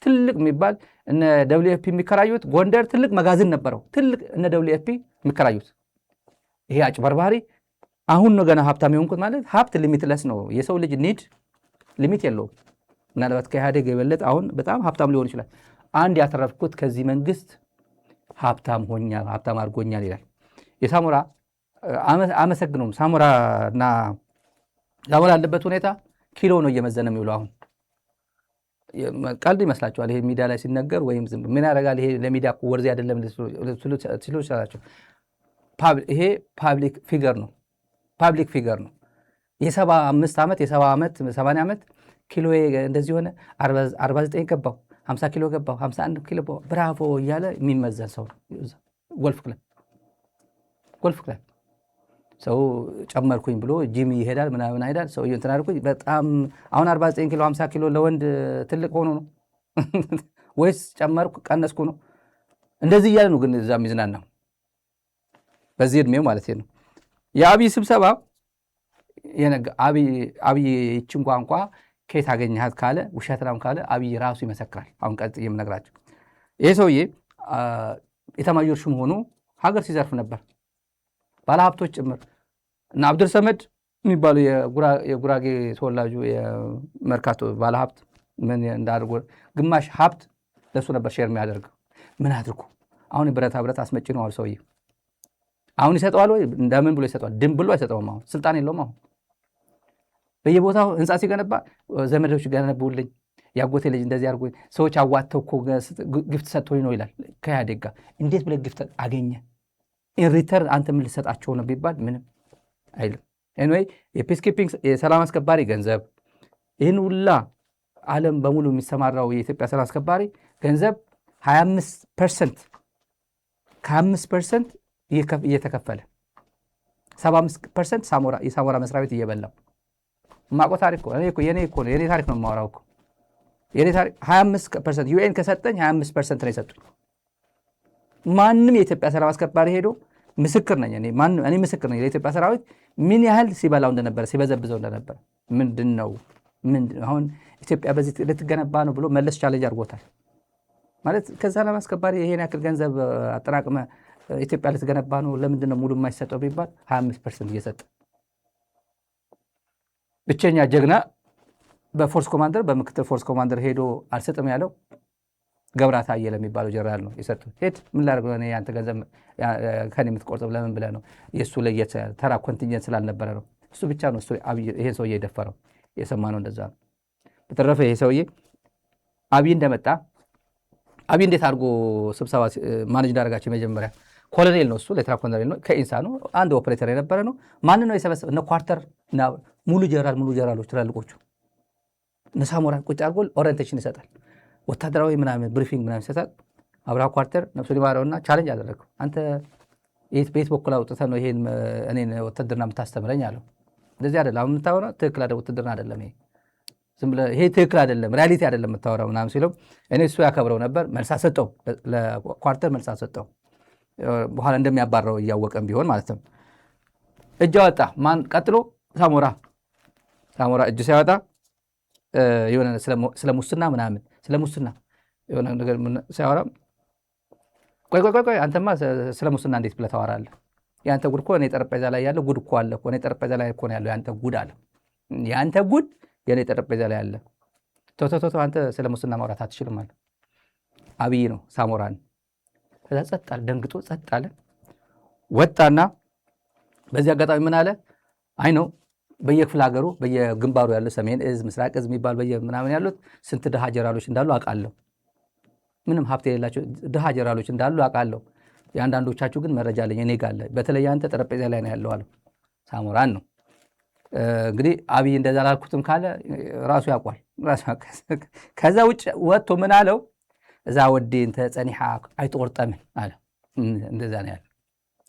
ትልቅ የሚባል እነ WFP የሚከራዩት። ጎንደር ትልቅ መጋዘን ነበረው ትልቅ እነ WFP የሚከራዩት። ይሄ አጭበርባሪ አሁን ነው ገና ሀብታም የሆንኩት ማለት። ሀብት ሊሚትለስ ነው። የሰው ልጅ ኒድ ሊሚት የለውም። ምናልባት ከኢህአዴግ የበለጠ አሁን በጣም ሀብታም ሊሆን ይችላል። አንድ ያተረፍኩት ከዚህ መንግስት ሀብታም አድርጎኛል ይላል። የሳሞራ አመሰግነውም ሳሞራ ያለበት ሁኔታ ኪሎ ነው እየመዘነ የሚውለው። አሁን ቀልድ ይመስላችኋል ይሄ ሚዲያ ላይ ሲነገር ወይም ዝም ምን ያደርጋል ይሄ ለሚዲያ ወርዚ አይደለም ሲሉ ይችላላችሁ። ይሄ ፓብሊክ ፊገር ነው። የ75 ዓመት የ70 ዓመት 80 ዓመት ኪሎ እንደዚህ ሆነ 49 ገባው 50 ኪሎ ገባው 51 ኪሎ ብራቮ እያለ የሚመዘን ሰው ጎልፍ ክለብ ሰው ጨመርኩኝ ብሎ ጂም ይሄዳል ምናምን አይዳል ሰው እንትን አድርኩኝ በጣም አሁን 49 ኪሎ 50 ኪሎ ለወንድ ትልቅ ሆኖ ነው ወይስ ጨመርኩ ቀነስኩ ነው? እንደዚህ እያለ ነው ግን እዛ የሚዝናናው በዚህ እድሜው ማለት ነው። የአብይ ስብሰባ አብይ ይችን ቋንቋ ከየት አገኘሃት ካለ ውሸትናም ካለ አብይ ራሱ ይመሰክራል። አሁን ቀጥዬ የምነግራቸው ይሄ ሰውዬ ኤታማዦር ሹም ሆኖ ሀገር ሲዘርፍ ነበር፣ ባለሀብቶች ጭምር እና አብዱል ሰመድ የሚባሉ የጉራጌ ተወላጁ የመርካቶ ባለሀብት ምን እንዳደርጎ ግማሽ ሀብት ለሱ ነበር ሼር የሚያደርገው። ምን አድርጎ አሁን ብረታ ብረት አስመጪ ነው ሰውዬ። አሁን ይሰጠዋል ወይ? እንደምን ብሎ ይሰጠዋል? ድም ብሎ አይሰጠውም። አሁን ስልጣን የለውም። አሁን በየቦታው ህንፃ ሲገነባ ዘመዶች ገነቡልኝ፣ ያጎቴ ልጅ እንደዚህ አድርጎ ሰዎች አዋተው እኮ ግፍት ሰጥቶኝ ነው ይላል። ከኢህአዴግ ጋር እንዴት ብለህ ግፍት አገኘ? ኢን ሪተርን አንተ ምን ልሰጣቸው ነው ቢባል ምንም አይልም። ኤኒዌይ የፒስኪፒንግ የሰላም አስከባሪ ገንዘብ ይህን ሁላ ዓለም በሙሉ የሚሰማራው የኢትዮጵያ ሰላም አስከባሪ ገንዘብ 25% እየተከፈለ 75% የሳሞራ መስሪያ ቤት እየበላው ማቆ ታሪክ የኔ ታሪክ ነው የማወራው እኮ የኔ ታሪክ 25% ዩኤን ከሰጠኝ 25% ነው የሰጡኝ። ማንም የኢትዮጵያ ሰላም አስከባሪ ሄዶ ምስክር ነኝ እኔ ምስክር ነኝ ለኢትዮጵያ ሰራዊት ምን ያህል ሲበላው እንደነበረ ሲበዘብዘው እንደነበረ። ምንድነው አሁን ኢትዮጵያ በዚህ ልትገነባ ነው ብሎ መለስ ቻሌንጅ አድርጎታል ማለት ከሰላም አስከባሪ ይሄን ያክል ገንዘብ አጠራቅመ ኢትዮጵያ ልትገነባ ነው ለምንድነው ሙሉ የማይሰጠው ቢባል 25% እየሰጠ ብቸኛ ጀግና በፎርስ ኮማንደር በምክትል ፎርስ ኮማንደር ሄዶ አልሰጥም ያለው ገብራታ አየለ የሚባለው ጀነራል ነው የሰጡት። ሄድ ምን ላድርግ ነው ያንተ ገንዘብ ከኔ የምትቆርጠው ለምን ብለህ ነው? የእሱ ለየት ተራ ኮንቲንጀንት ስላልነበረ ነው። እሱ ብቻ ነው ይሄን ሰውዬ የደፈረው። የሰማነው እንደዛ ነው። በተረፈ ይሄ ሰውዬ አብይ እንደመጣ አብይ እንዴት አድርጎ ስብሰባ ማኔጅ እንዳደረጋቸው መጀመሪያ ኮሎኔል ነው እሱ ሌተና ኮሎኔል ነው ከኢንሳ ነው አንድ ኦፕሬተር የነበረ ነው። ማን ነው የሰበሰበው? እነ ኳርተር እና ሙሉ ጀነራሎች ትላልቆቹ እነ ሳሞራን ቁጭ አድርጎ ኦሪየንቴሽን ይሰጣል። ወታደራዊ ምናምን ብሪፊንግ ምናምን ይሰጣል። አብርሃ ኳርተር ነፍሱን ይማረውና ቻሌንጅ አደረገው። አንተ ቤት በኩል አውጥተህ ነው ይሄን እኔን ወታደርና የምታስተምረኝ አለው። እንደዚህ አይደለም አሁን የምታወራው ትክክል አይደለም፣ ውትድርና አይደለም ይሄ ዝም ብለህ ይሄ ትክክል አይደለም፣ ሪያሊቲ አይደለም የምታወራው ምናምን ሲለው እኔ እሱ ያከብረው ነበር። መልስ ሰጠው፣ ለኳርተር መልስ ሰጠው። በኋላ እንደሚያባረው እያወቀም ቢሆን ማለት ነው። እጅ አወጣ። ማን ቀጥሎ? ሳሞራ እጅ ሲያወጣ የሆነ ስለ ሙስና ምናምን ስለ ሙስና የሆነ ነገር ሲያወራ ቆይ አንተማ ስለ ሙስና እንዴት ብለህ ታወራለህ? የአንተ ጉድ እኮ እኔ ጠረጴዛ ላይ ያለ ጉድ እኮ አለ እኮ እኔ ጠረጴዛ ላይ እኮ ነው ያለው የአንተ ጉድ አለ። የአንተ ጉድ የኔ ጠረጴዛ ላይ አለ። ቶቶቶ አንተ ስለ ሙስና ማውራት አትችልም አለ። አብይ ነው ሳሞራን። ከዛ ጸጥ አለ፣ ደንግጦ ጸጥ አለ። ወጣና በዚህ አጋጣሚ ምን አለ? አይ ነው በየክፍለ ሀገሩ በየግንባሩ ያለው ሰሜን እዝ፣ ምስራቅ እዝ የሚባል በየምናምን ያሉት ስንት ድሃ ጀራሎች እንዳሉ አውቃለሁ። ምንም ሀብት የሌላቸው ድሃ ጀራሎች እንዳሉ አውቃለሁ። የአንዳንዶቻችሁ ግን መረጃ አለኝ እኔ ጋር አለ። በተለይ አንተ ጠረጴዛ ላይ ነው ያለው አለው። ሳሞራን ነው እንግዲህ። አብይ እንደዛ አላልኩትም ካለ ራሱ ያውቋል። ከዛ ውጭ ወጥቶ ምን አለው? እዛ ወዲ እንተ ጸኒሓ አይትቆርጠምን አለ። እንደዛ ነው ያለ።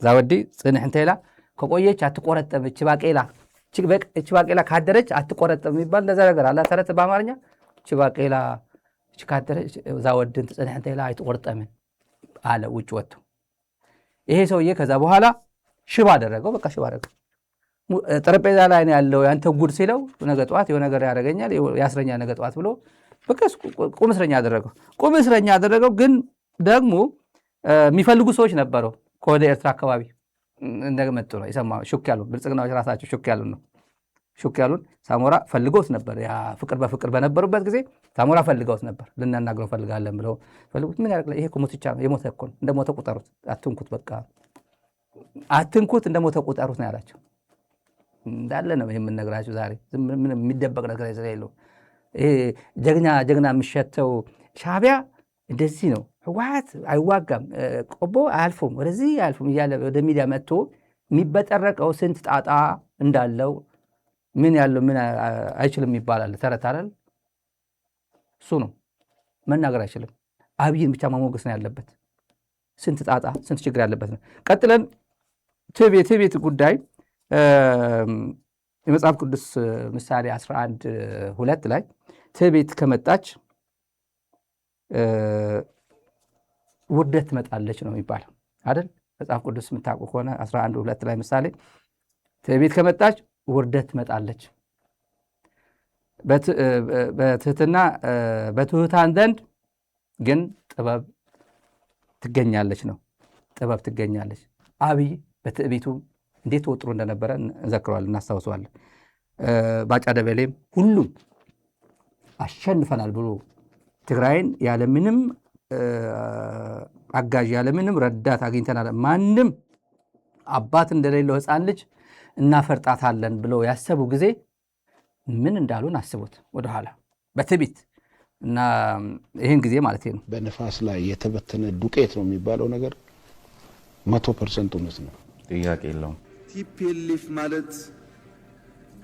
እዛ ወዲ ጽንሕ እንተ ኢላ ከቆየች አትቆረጠም፣ እች ባቄላ ካደረች አትቆረጠም የሚባል እንደዛ ነገር አለ ተረት በአማርኛ። እች ባቄላ ካደረች እዛ ወዲ እንተ ጽንሕ እንተ ኢላ አይትቆርጠምን አለ ውጭ ወጥቶ። ይሄ ሰውዬ ከዛ በኋላ ሽባ አደረገው። በቃ ሽባ አደረገው። ጠረጴዛ ላይ ነው ያለው ያንተ ጉድ ሲለው ነገ ጠዋት የሆነ ነገር ያደርገኛል ያስረኛል ነገ ጠዋት ብሎ በቃ ቁም እስረኛ አደረገው። ግን ደግሞ የሚፈልጉ ሰዎች ነበሩ ከወደ ኤርትራ አካባቢ እንደመጡ ነው የሰማው። ሹክ ያሉ ብልጽግናዎች ራሳቸው ሹክ ያሉን ሳሞራ ፈልገውት ነበር። ያ ፍቅር በፍቅር በነበሩበት ጊዜ ሳሞራ ፈልገውት ነበር። ልናናግረው ፈልጋለን ብለው ፈልጉት። ምን ያደርግ? ይሄ እኮ ሙትቻ ነው፣ የሞተ እኮ ነው፣ እንደሞተ ቁጠሩት፣ አትንኩት፣ በቃ አትንኩት፣ እንደሞተ ቁጠሩት ነው ያላቸው። እንዳለ ነው የምንነግራችሁ ዛሬ። ምንም የሚደበቅ ነገር የሌለው ይሄ ጀግና የሚሸተው ሻዕቢያ እንደዚህ ነው። ህወሓት አይዋጋም፣ ቆቦ አያልፉም፣ ወደዚህ አያልፉም እያለ ወደ ሚዲያ መጥቶ የሚበጠረቀው ስንት ጣጣ እንዳለው ምን ያለው ምን አይችልም ይባላል ተረት አይደል? እሱ ነው መናገር አይችልም። አብይን ብቻ ማሞገስ ነው ያለበት። ስንት ጣጣ ስንት ችግር ያለበት ነው። ቀጥለን ትዕቢት ጉዳይ የመጽሐፍ ቅዱስ ምሳሌ 11:2 ላይ ትዕቢት ከመጣች ውርደት ትመጣለች ነው የሚባለው አይደል? መጽሐፍ ቅዱስ የምታውቁ ከሆነ 11:2 ላይ ምሳሌ ትዕቢት ከመጣች ውርደት ትመጣለች፣ በትሑታን ዘንድ ግን ጥበብ ትገኛለች ነው። ጥበብ ትገኛለች። አብይ በትዕቢቱ እንዴት ወጥሮ እንደነበረ እንዘክረዋለን፣ እናስታውሰዋለን። ባጫ ደበሌም ሁሉም አሸንፈናል ብሎ ትግራይን ያለምንም አጋዥ ያለምንም ረዳት አግኝተናል፣ ማንም አባት እንደሌለው ሕፃን ልጅ እናፈርጣታለን ብለው ያሰቡ ጊዜ ምን እንዳሉን አስቡት ወደኋላ በትዕቢት እና ይህን ጊዜ ማለት ነው። በነፋስ ላይ የተበተነ ዱቄት ነው የሚባለው ነገር 100% እውነት ነው፣ ጥያቄ የለውም። ቲፒኤልኤፍ ማለት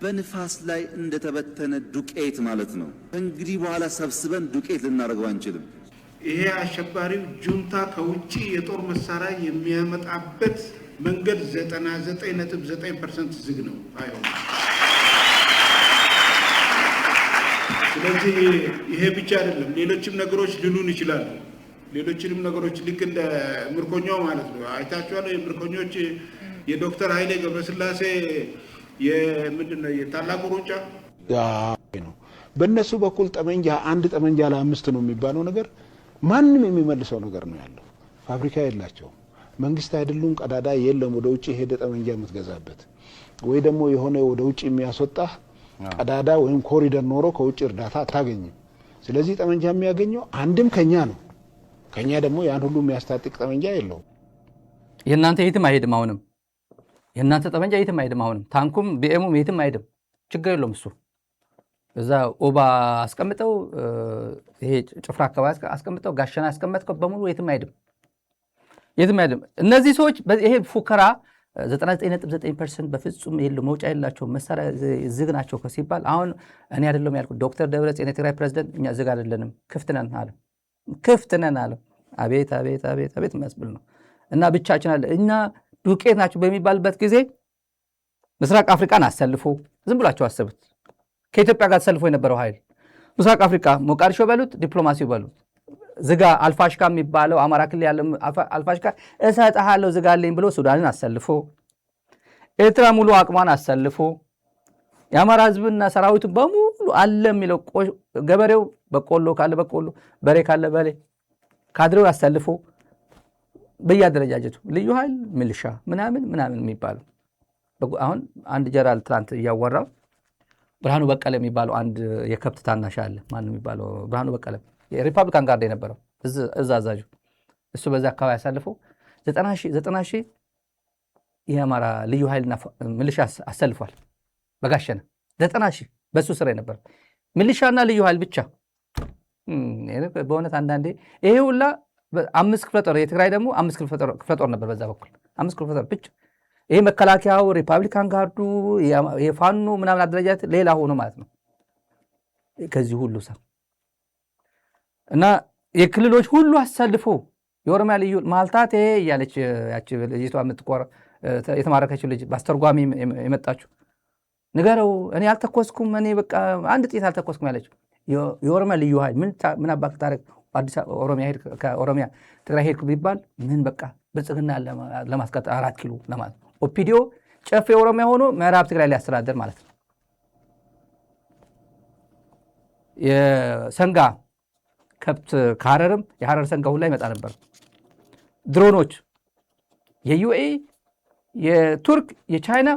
በንፋስ ላይ እንደተበተነ ዱቄት ማለት ነው። እንግዲህ በኋላ ሰብስበን ዱቄት ልናደርገው አንችልም። ይሄ አሸባሪው ጁንታ ከውጪ የጦር መሳሪያ የሚያመጣበት መንገድ 99.9% ዝግ ነው፣ አይሆንም። ስለዚህ ይሄ ብቻ አይደለም፣ ሌሎችም ነገሮች ሊሉን ይችላሉ። ሌሎችንም ነገሮች ልክ እንደ ምርኮኛው ማለት ነው። አይታችኋል። የምርኮኞች የዶክተር ኃይሌ ገብረስላሴ ምንድነው የታላቁ ሩጫ ነው። በእነሱ በኩል ጠመንጃ አንድ ጠመንጃ ለ5 ነው የሚባለው ነገር ማንም የሚመልሰው ነገር ነው ያለው። ፋብሪካ የላቸውም፣ መንግስት አይደሉም፣ ቀዳዳ የለም ወደ ውጭ ሄደ ጠመንጃ የምትገዛበት ወይ ደግሞ የሆነ ወደ ውጭ የሚያስወጣ ቀዳዳ ወይም ኮሪደር ኖሮ ከውጭ እርዳታ አታገኝም። ስለዚህ ጠመንጃ የሚያገኘው አንድም ከኛ ነው። ከኛ ደግሞ ያን ሁሉ የሚያስታጥቅ ጠመንጃ የለውም። የእናንተ የትም አይሄድም። አሁንም የእናንተ ጠመንጃ የትም አይሄድም። አሁንም ታንኩም ቢኤሙም የትም አይሄድም። ችግር የለውም እሱ እዛ ኦባ አስቀምጠው ይሄ ጭፍራ አካባቢ አስቀምጠው ጋሸና አስቀምጠው በሙሉ የትም አይሄድም። እነዚህ ሰዎች ይሄ ፉከራ 99.9% በፍጹም የለው መውጫ የላቸው መሳሪያ ዝግ ናቸው ሲባል አሁን እኔ አይደለም ያልኩት ዶክተር ደብረጽዮን የትግራይ ፕሬዝዳንት እኛ ዝግ አይደለንም ክፍት ነን አለ። አቤት አቤት አቤት አቤት መስብል ነው። እና ብቻችን አለ እና ዱቄት ናቸው በሚባልበት ጊዜ ምስራቅ አፍሪካን አሰልፎ ዝም ብላችሁ አሰቡት። ከኢትዮጵያ ጋር ተሰልፎ የነበረው ኃይል ምስራቅ አፍሪካ ሞቃዲሾ በሉት ዲፕሎማሲው በሉት ዝጋ አልፋሽካ የሚባለው አማራ ክልል ያለ አልፋሽካ እሰጥሃለሁ ዝጋልኝ ብሎ ሱዳንን አሰልፎ ኤርትራ ሙሉ አቅሟን አሰልፎ የአማራ ህዝብና ሰራዊቱ በሙሉ አለ የሚለው ገበሬው በቆሎ ካለ በቆሎ በሬ ካለ በሬ ካድሬው አሰልፎ በያደረጃጀቱ ልዩ ኃይል ሚሊሻ ምናምን የሚባለው አሁን አንድ ጀራል ትላንት እያወራው ብርሃኑ በቀለ የሚባለው አንድ የከብት ታናሽ አለ ማን የሚባለው ብርሃኑ በቀለ የሪፐብሊካን ጋርድ የነበረው እዛ አዛዡ እሱ በዛ አካባቢ ያሳልፎ 90 ሺህ የአማራ ልዩ ኃይልና ሚሊሻ አሰልፏል። በጋሸነ 90 ሺህ በሱ ስራ የነበረ ሚሊሻና ልዩ ኃይል ብቻ። በእውነት አንዳንዴ ይሄ ሁላ 5 ክፍለ ጦር የትግራይ ደግሞ 5 ክፍለ ጦር ነበር በዛ በኩል 5 ክፍለ ጦር ብቻ። ይሄ መከላከያው ሪፐብሊካን ጋርዱ የፋኖ ምናምን አደረጃጀት ሌላ ሆኖ ማለት ነው ከዚህ ሁሉ ሰው እና የክልሎች ሁሉ አሰልፎ የኦሮሚያ ልዩ ማልታቴ እያለች ያቺ ልጅቷ የተማረከችው ልጅ በአስተርጓሚ የመጣችው ንገረው እኔ አልተኮስኩም እኔ በቃ አንድ ጥይት አልተኮስኩም ያለችው የኦሮሚያ ልዩ ኃይል ምን አባክ ታረግ አዲስ ኦሮሚያ ሄድ ከኦሮሚያ ትግራይ ሄድኩ ቢባል ምን በቃ ብልጽግና ለማስቀጥ 4 ኪሎ ለማለት ኦፒዲዮ ጨፌ ኦሮሚያ ሆኖ ምዕራብ ትግራይ ሊያስተዳደር ማለት ነው። የሰንጋ ከብት ከሐረርም የሐረር ሰንጋ ሁላ ይመጣ ነበር። ድሮኖች የዩኤኢ የቱርክ የቻይና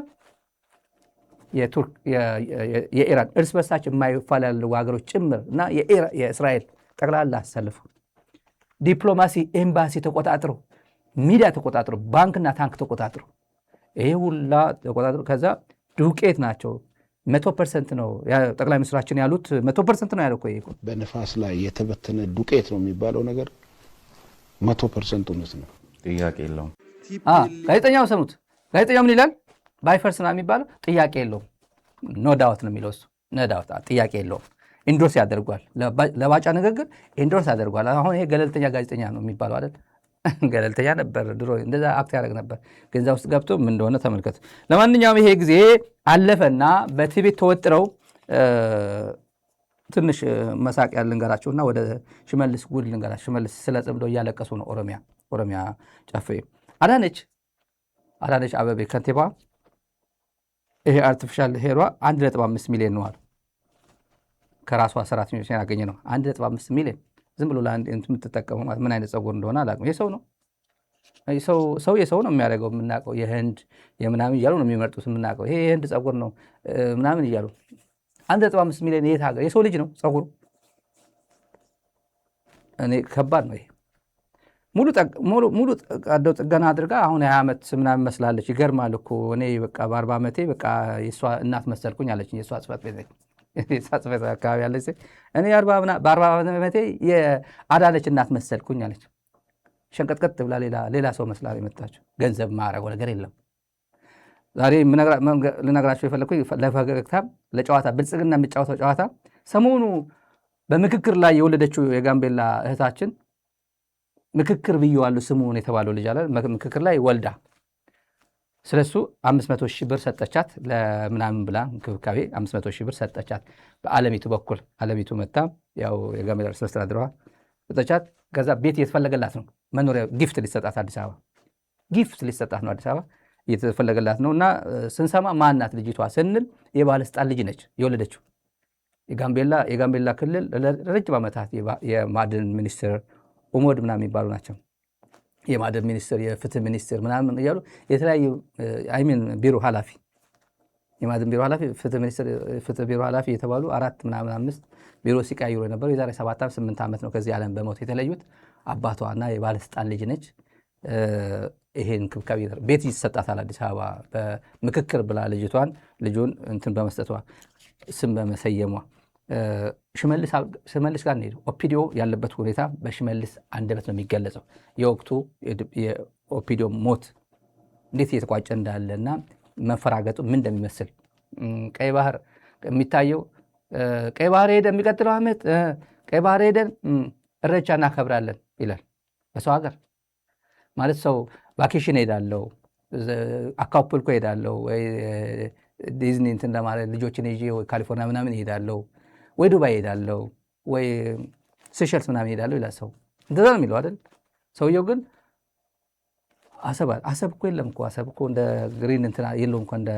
የኢራን እርስ በርሳቸው የማይፈላለጉ ሀገሮች ጭምር እና የእስራኤል ጠቅላላ አሰልፉ ዲፕሎማሲ ኤምባሲ ተቆጣጥሮ ሚዲያ ተቆጣጥሮ ባንክና ታንክ ተቆጣጥሮ ይሄ ሁላ ተቆጣጥሮ ከዛ ዱቄት ናቸው 100% ነው ጠቅላይ ሚኒስትራችን ያሉት 100% ነው ያለው እኮ በነፋስ ላይ የተበተነ ዱቄት ነው የሚባለው ነገር 100% እውነት ነው። ጥያቄ የለውም። ጋዜጠኛው ሰሙት። ጋዜጠኛው ምን ይላል? ባይፈርስ ነው የሚባለው ጥያቄ የለውም። ኖ ዳውት ነው የሚለው እሱ ኖ ዳውት ጥያቄ የለውም። ኢንዶርስ ያደርጓል ለባጫ ንግግር ኢንዶርስ ያደርጓል። አሁን ይሄ ገለልተኛ ጋዜጠኛ ነው የሚባለው አይደል? ገለልተኛ ነበር ድሮ እንደዛ አክት ያደርግ ነበር። ገንዘብ ውስጥ ገብቶ ምን እንደሆነ ተመልከቱ። ለማንኛውም ይሄ ጊዜ አለፈና በቲቪት ተወጥረው ትንሽ መሳቅ ያልንገራቸውና ወደ ሽመልስ ጉድ ልንገራቸው። ሽመልስ ስለ ጽምዶ እያለቀሱ ነው። ኦሮሚያ ጨፌ አዳነች አበቤ ከንቲባ ይሄ አርቲፊሻል ሄሯ 1.5 ሚሊዮን ነው አሉ። ከራሷ ሰራተኞች ያገኘ ነው 1.5 ሚሊዮን። ዝም ብሎ ለአንድ የምትጠቀመው ምን አይነት ጸጉር እንደሆነ አላውቅም። የሰው ነው የሰው ነው የሚያደርገው የምናውቀው። የህንድ የምናምን እያሉ ነው የሚመርጡት የምናውቀው። ይሄ የህንድ ጸጉር ነው ምናምን እያሉ 1.5 ሚሊዮን የት ሀገር የሰው ልጅ ነው ጸጉሩ? እኔ ከባድ ነው ይሄ። ሙሉ ቀዶ ጥገና አድርጋ አሁን 20 ዓመት ምናምን መስላለች። ይገርማል እኮ እኔ በቃ በ40 ዓመቴ በቃ የእሷ እናት መሰልኩኝ አለችኝ። የእሷ ጽፈት ቤት አካባቢ ያለች እኔ በ40 ዓመቴ የአዳነች እናት መሰልኩኝ አለች። ሸንቀጥቀጥ ብላ ሌላ ሰው መስላ የመጣችው። ገንዘብ ማረገው ነገር የለም። ዛሬ ልነግራቸው የፈለግኩኝ ለፈገግታ ለጨዋታ ብልጽግና የሚጫወተው ጨዋታ ሰሞኑ በምክክር ላይ የወለደችው የጋምቤላ እህታችን ምክክር ብየዋለሁ ስሙን የተባለው ልጅ አለ ምክክር ላይ ወልዳ ስለሱ 500,000 ብር ሰጠቻት ለምናምን ብላ እንክብካቤ 500,000 ብር ሰጠቻት። በአለሚቱ በኩል አለሚቱ መታ ያው የጋምቤላ ርዕሰ መስተዳድሯ ሰጠቻት። ከዛ ቤት እየተፈለገላት ነው መኖሪያ ጊፍት ሊሰጣት አዲስ አበባ ጊፍት ሊሰጣት ነው አዲስ አበባ እየተፈለገላት ነው። እና ስንሰማ ማናት ልጅቷ ስንል የባለስልጣን ልጅ ነች የወለደችው። የጋምቤላ ክልል ለረጅም ዓመታት የማዕድን ሚኒስትር ኡሞድ ምናምን የሚባሉ ናቸው። የማዕድን ሚኒስትር የፍትህ ሚኒስትር ምናምን እያሉ የተለያዩ አይሚን ቢሮ ኃላፊ የማዕድን ቢሮ ኃላፊ ፍትህ ቢሮ ኃላፊ የተባሉ 4 ምናምን 5 ቢሮ ሲቀያይሩ የነበሩ የዛሬ 7-8 ዓመት ነው ከዚህ ዓለም በሞት የተለዩት። አባቷና የባለስልጣን ልጅ ነች። ይሄን እንክብካቤ ቤት ይሰጣታል አዲስ አበባ በምክክር ብላ ልጁን እንትን በመስጠቷ ስም በመሰየሟ ሽመልስ ጋር ነው። ኦፒዲዮ ያለበት ሁኔታ በሽመልስ አንደበት ነው የሚገለጸው። የወቅቱ የኦፒዲዮ ሞት እንዴት እየተቋጨ እንዳለና መፈራገጡ ምን እንደሚመስል ቀይ ባህር የሚታየው ቀይ ባህር ሄደን የሚቀጥለው ዓመት ቀይ ባህር ሄደን እረቻ እናከብራለን ይላል። በሰው ሀገር ማለት ሰው ቫኬሽን ሄዳለው አካፑልኮ ሄዳለው ወይ ዲዝኒ እንትን ለማለት ልጆችን ይዤ ወይ ካሊፎርኒያ ምናምን ሄዳለው ወይ ዱባይ ሄዳለው ወይ ሴሸልስ ምናምን ሄዳለው ይላል ሰው። እንደዛ ነው የሚለው አይደል? ሰውየው ግን አሰብ እኮ የለም እኮ አሰብ እኮ እንደ ግሪን እንትና የለውም እኮ እንደ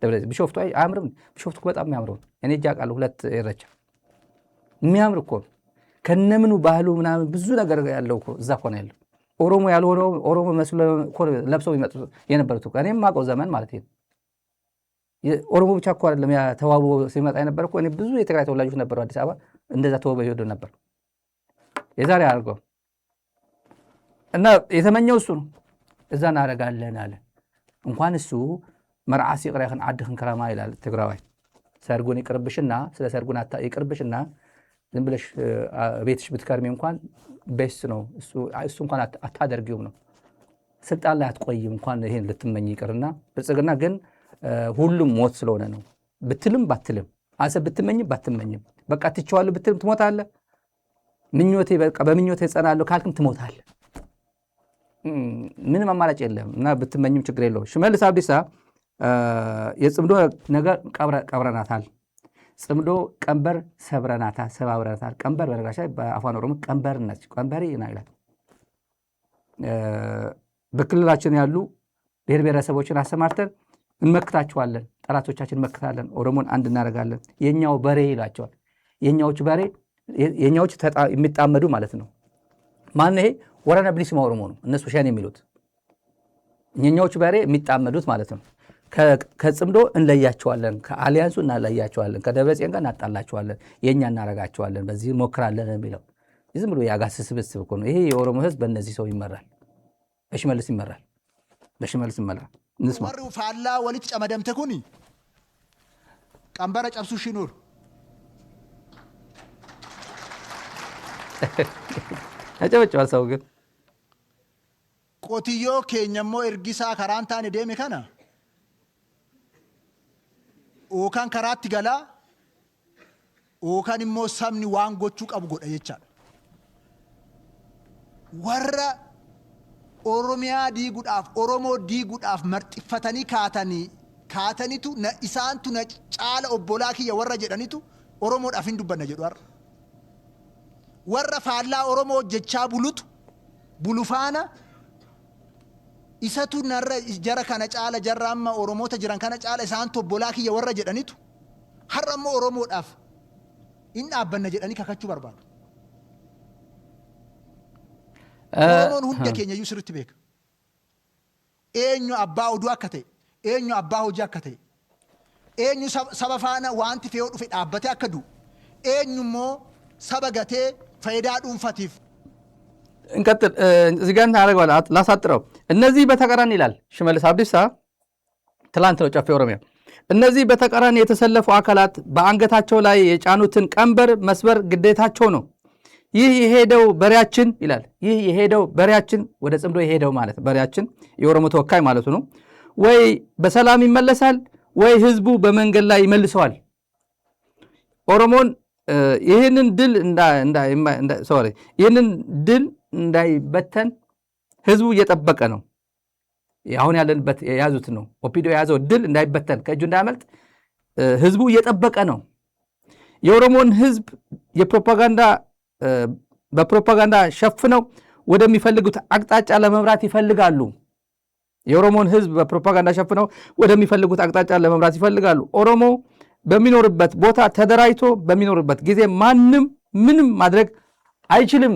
ደብረ ቢሾፍቱ አያምርም? ቢሾፍቱ እኮ በጣም የሚያምረው እኔ እጃ ቃለሁ 2 ኢሬቻ የሚያምር እኮ ከነምኑ ባህሉ ምናምን ብዙ ነገር ያለው እኮ እዛ እኮ ነው ያለው። ኦሮሞ ያልሆነው ኦሮሞ መስሎ ለብሰው ይመጡ የነበሩት እኮ እኔም የማውቀው ዘመን ማለት ነው። ኦሮሞ ብቻ እኮ አይደለም ተዋቦ ሲመጣ የነበረ እኮ እኔ ብዙ የትግራይ ተወላጆች ነበሩ አዲስ አበባ እንደዛ ተዋቦ ይወዱ ነበር። የዛሬ አድርገው እና የተመኘው እሱ ነው። እዛ እናደርጋለን አለ። እንኳን እሱ መርዓሲ ቅራይን ዓድኽን ከረማ ይላል ትግራዋይ። ሰርጉን ይቅርብሽና ስለ ሰርጉን ይቅርብሽና ዝም ብለሽ ቤትሽ ብትከርሚ እንኳን ቤስ ነው እሱ እንኳን አታደርጊውም ነው። ስልጣን ላይ አትቆይም እንኳን ይሄን ልትመኝ ይቅርና ብልጽግና ግን ሁሉም ሞት ስለሆነ ነው። ብትልም ባትልም አሰብ ብትመኝም ባትመኝም በቃ ትቼዋለሁ ብትልም ትሞታለህ። ምኞቴ በቃ በምኞቴ እጸናለሁ ካልክም ትሞታለህ። ምንም አማራጭ የለም እና ብትመኝም ችግር የለውም። ሽመልስ አብዲሳ የጽምዶ ነገር ቀብረናታል፣ ጽምዶ ቀንበር ሰባብረናታል። ቀንበር በነገራችን ላይ በአፋን ኦሮሞ ቀንበር ነች፣ ቀንበሬ ይላል። በክልላችን ያሉ ብሔር ብሔረሰቦችን አሰማርተን እንመክታቸዋለን፣ ጠላቶቻችን እንመክታለን፣ ኦሮሞን አንድ እናደርጋለን። የኛው በሬ ይላቸዋል። የኛዎች የሚጣመዱ ማለት ነው። ማን ይሄ? ወረነ ብሊስማ ኦሮሞ ነው እነሱ ሸኔ የሚሉት። የኛዎች በሬ የሚጣመዱት ማለት ነው። ከጽምዶ እንለያቸዋለን፣ ከአሊያንሱ እናለያቸዋለን፣ ከደብረጽዮን ጋር እናጣላቸዋለን፣ የኛ እናረጋቸዋለን፣ በዚህ ሞክራለን የሚለው ዝም ብሎ ያጋስ ስብስብ እኮ ነው። ይሄ የኦሮሞ ህዝብ በእነዚህ ሰው ይመራል፣ በሽመልስ ይመራል። እንስማ። ወሩ ፋላ ወሊት ጨመደምተ ኩኒ ቀንበረ ጨብሱ ሽኑር ያጨበጨዋል ሰው ግን ቆትዮ ኬኛሞ እርጊሳ ከራንታን ደሜ ከና ኦካን ከራት ገላ ኦካን ሞ ሰምኒ ዋንጎቹ ቀብ ጎዳ የቻል ወራ ኦሮሚያ ዲጉዳፍ ኦሮሞ ዲጉዳፍ መርጥፈተኒ ካተኒቱ ኢሳንቱ ነጫለ ኦቦላኪ የወራ ጀዳኒቱ ኦሮሞ ዳፊን ዱበነ ጀዷር ወራ ፋላ ኦሮሞ ጀቻ ቡሉፋና ኢሰቱ ነረ ጀራ ከነ ጫለ ጀራማ ኦሮሞ ተጅራን ከነ ጫለ ኢሳንቱ ኦቦላኪ የወራ ጀዳኒቱ ሐረሞ ኦሮሞ ዳፍ ኢን አበነ ጀዳኒ ከከቹ በርባዱ ኦሮሞን ሁንደ ኬኛ ዩስርት ቤክ ኤኙ አባ ኦዱ አከተ ኤኙ አባ ሆጂ አከተ ኤኙ ሰበፋና ዋንቲ ፌው ዱፌ ዳበተ አከዱ ኤኙሞ ሰበገቴ ፈይዳ ዱንፈቲፍ እንቀጥል። እዚህ ጋር እናደርገዋል ላሳጥረው። እነዚህ በተቃራኒ ይላል ሽመልስ አብዲሳ ትላንት ነው ጨፌ ኦሮሚያ። እነዚህ በተቃራኒ የተሰለፉ አካላት በአንገታቸው ላይ የጫኑትን ቀንበር መስበር ግዴታቸው ነው። ይህ የሄደው በሬያችን ይላል። ይህ የሄደው በሬያችን ወደ ጽምዶ የሄደው ማለት በሬያችን የኦሮሞ ተወካይ ማለቱ ነው። ወይ በሰላም ይመለሳል ወይ ህዝቡ በመንገድ ላይ ይመልሰዋል። ኦሮሞን ይህንን ድል እንዳይበተን ህዝቡ እየጠበቀ ነው። አሁን ያለንበት የያዙት ነው። ኦፒዲዮ የያዘው ድል እንዳይበተን ከእጁ እንዳያመልጥ ህዝቡ እየጠበቀ ነው። የኦሮሞን ህዝብ በፕሮፓጋንዳ ሸፍነው ወደሚፈልጉት አቅጣጫ ለመምራት ይፈልጋሉ። የኦሮሞን ህዝብ በፕሮፓጋንዳ ሸፍነው ወደሚፈልጉት አቅጣጫ ለመምራት ይፈልጋሉ። ኦሮሞ በሚኖርበት ቦታ ተደራጅቶ በሚኖርበት ጊዜ ማንም ምንም ማድረግ አይችልም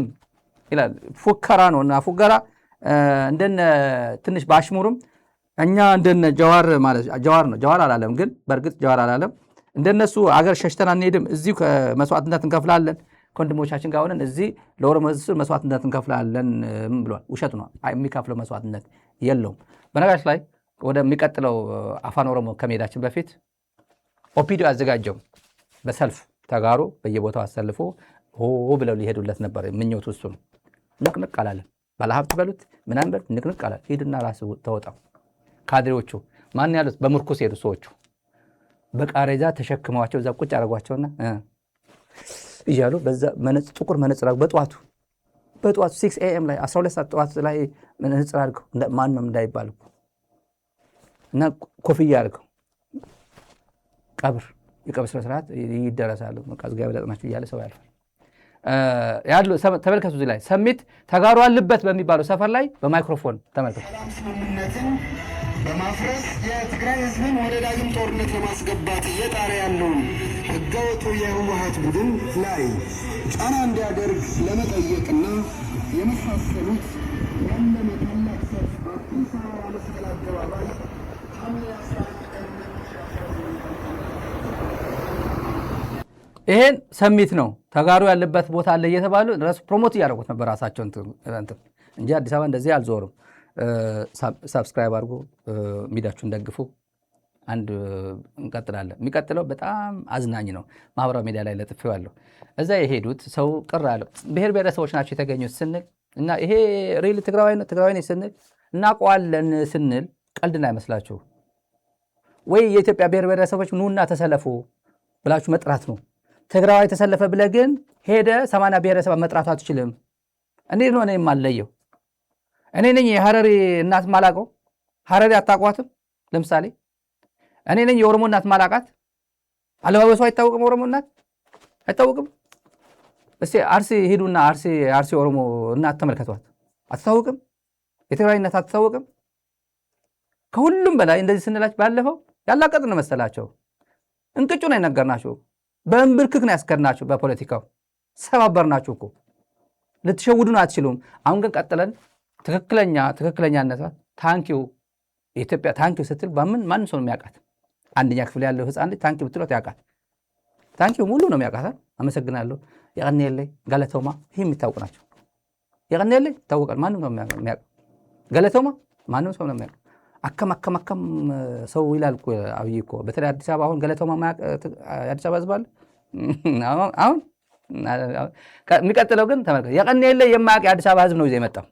ይላል። ፉከራ ነው እና ፉከራ እንደነ ትንሽ ባሽሙርም እኛ እንደነ ጀዋር ማለት ጀዋር ነው። ጀዋር አላለም ግን በእርግጥ ጀዋር አላለም። እንደነሱ አገር ሸሽተን አንሄድም፣ እዚሁ መስዋዕትነት እንከፍላለን ከወንድሞቻችን ጋር ሆነን እዚህ ለኦሮሞ ህዝብ መስዋዕትነት እንከፍላለን ብሏል። ውሸት ነው። የሚከፍለው መስዋዕትነት የለውም። በነገራችን ላይ ወደሚቀጥለው አፋን ኦሮሞ ከመሄዳችን በፊት ኦፒዲዮ ያዘጋጀው በሰልፍ ተጋሩ በየቦታው አሰልፎ ሆ ብለው ሊሄዱለት ነበር። ምኞቱ እሱ ነው። ንቅንቅ አላለም። ባለሀብት በሉት ምናምን በሉት ንቅንቅ አላለ። ሂድና ራስህ ተወጣው። ካድሬዎቹ ማን ያሉት በምርኩስ ሄዱ። ሰዎቹ በቃሬዛ ተሸክመዋቸው እዛ ቁጭ አደረጓቸውና እያሉ በዛ ጥቁር መነጽር በጠዋቱ 6 AM ላይ 12 ሰዓት ጠዋት ላይ መነጽር አድርገው ማንም እንዳይባል እና ኮፍያ አድርገው የቀብር ስነ ስርዓት ይደረሳሉ። መቃዝ ጋር በለጥናችሁ እያለ ሰው ያልፋል። ያሉ ተመልከቱ። እዚህ ላይ ሰሚት ተጋሩ አለበት በሚባለው ሰፈር ላይ በማይክሮፎን ተመልከቱ። ሰላም ስምምነትን በማፍረስ የትግራይ ህዝብን ወደ ዳግም ጦርነት ለማስገባት እየጣረ ያለውን ህገወጡ የህወሓት ቡድን ላይ ጫና እንዲያደርግ ለመጠየቅና የመሳሰሉት ያለመ ታላቅ ሰልፍ በአዲስ አበባ መስቀል አደባባይ ሐምሌ 11 ቀን ይሄን ሰሚት ነው ተጋሩ ያለበት ቦታ አለ እየተባሉ ራሱ ፕሮሞት እያደረጉት ነበር ራሳቸው እንጂ አዲስ አበባ እንደዚህ አልዞርም። ሰብስክራይብ አድርጉ፣ ሚዲያችሁን ደግፉ። አንድ እንቀጥላለን። የሚቀጥለው በጣም አዝናኝ ነው። ማህበራዊ ሚዲያ ላይ ለጥፌዋለሁ። እዛ የሄዱት ሰው ቅር አለው። ብሔር ብሔረሰቦች ናቸው የተገኙት ስንል እና ይሄ ሪል ትግራዋይ ነው ስንል እናውቀዋለን ስንል ቀልድ እንዳይመስላችሁ። ወይ የኢትዮጵያ ብሔር ብሔረሰቦች ኑና ተሰለፉ ብላችሁ መጥራት ነው። ትግራዋይ ተሰለፈ ብለህ ግን ሄደ 80 ብሔረሰብ መጥራቱ አትችልም። እንዴት ነው እኔ የማለየው? እኔ ነኝ የሐረሪ እናት ማላቀው? ሐረሪ አታቋትም? ለምሳሌ እኔ ነኝ የኦሮሞ እናት ማላቃት? አለባበሱ አይታወቅም? ኦሮሞ እናት አይታወቅም? እስቲ አርሲ ሂዱና አርሲ ኦሮሞ እናት ተመልከቷት። አትታወቅም? የትግራይ እናት አትታወቅም? ከሁሉም በላይ እንደዚህ ስንላችሁ ባለፈው ያላቀጥን መሰላቸው። እንቅጩ ነው የነገርናችሁ። በእንብርክክ ነው ያስከድናችሁ። በፖለቲካው ሰባበርናችሁ እኮ። ልትሸውዱን አትችሉም። አሁን ግን ቀጥለን ትክክለኛነቷ ታንኪው የኢትዮጵያ ታንኪው ስትል ማንም ሰው ነው የሚያውቃት። አንደኛ ክፍል ያለው ህፃን ልጅ ታንኪው ብትሏት ያውቃት። ታንኪው ሙሉ ነው የሚያውቃት። አመሰግናለሁ የቀኔሌ ገለቶማ ይህ የሚታወቁ ናቸው። የቀኔሌ ይታወቃል። ማንም ነው የሚያውቅ። ገለቶማ ማንም ሰው ነው የሚያውቅ። አከም ሰው ይላል እኮ አብይ እኮ። በተለይ አዲስ አበባ አሁን ገለቶማ ማያውቅ አዲስ አበባ ህዝብ አለ አሁን። የሚቀጥለው ግን ተመልከቱ። የቀኔሌ የማያውቅ የአዲስ አበባ ህዝብ ነው ይዘው የመጣው።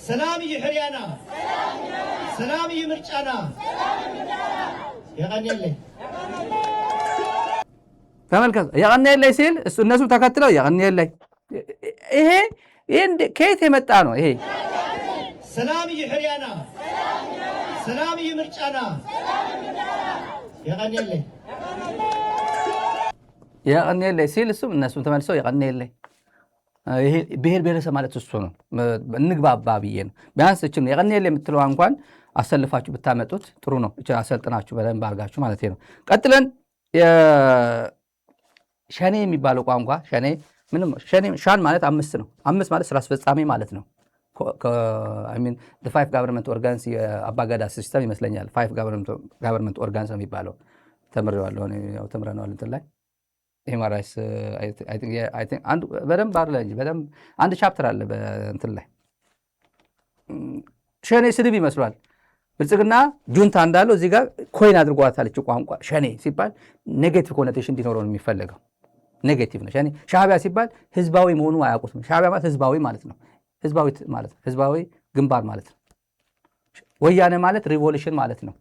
ሰላም ይሕርያና ሰላም ይምርጫና የቀኔሌ ተመልከቱ። የቀኔሌ ሲል እነሱ ተከትለው የቀኔሌ ይሄ ከየት የመጣ ነው? ይሄ ሰላም ይሕርያና ሰላም ይምርጫና የቀኔሌ ሲል እሱም እነሱም ተመልሰው የቀኔሌ። ይሄ ብሔር ብሔረሰብ ማለት እሱ ነው። እንግባባ ብዬ ነው። ቢያንስ እችል ነው የቀኔሌ የምትለዋ እንኳን አሰልፋችሁ ብታመጡት ጥሩ ነው። አሰልጥናችሁ በደንብ አድርጋችሁ ማለት ነው። ቀጥለን ሸኔ የሚባለው ቋንቋ ሻን ማለት 5 ነው። 5 ማለት ስራ አስፈጻሚ ማለት ነው። ፋይቭ ጋቨርንመንት ኦርጋንስ የአባገዳ ሲስተም ይመስለኛል። ፋይቭ ጋቨርንመንት ኦርጋንስ ነው የሚባለው። ተምሬዋለሁ፣ ተምረነዋል እንትን ላይ ሂውማን ራይትስ በደንብ አለ እንጂ በደንብ አንድ ቻፕተር አለ በእንትን ላይ። ሸኔ ስድብ ይመስሏል። ብልጽግና ጁንታ እንዳለው እዚህ ጋር ኮይን አድርጓታለች። ቋንቋ ሸኔ ሲባል ኔጌቲቭ ኮኖቴሽን እንዲኖረው ነው የሚፈለገው። ኔጌቲቭ ነው ሸኔ። ሻዕቢያ ሲባል ህዝባዊ መሆኑ አያውቁትም። ሻዕቢያ ማለት ህዝባዊ ማለት ነው። ህዝባዊ ግንባር ማለት ነው። ወያኔ ማለት ሪቮሉሽን ማለት ነው።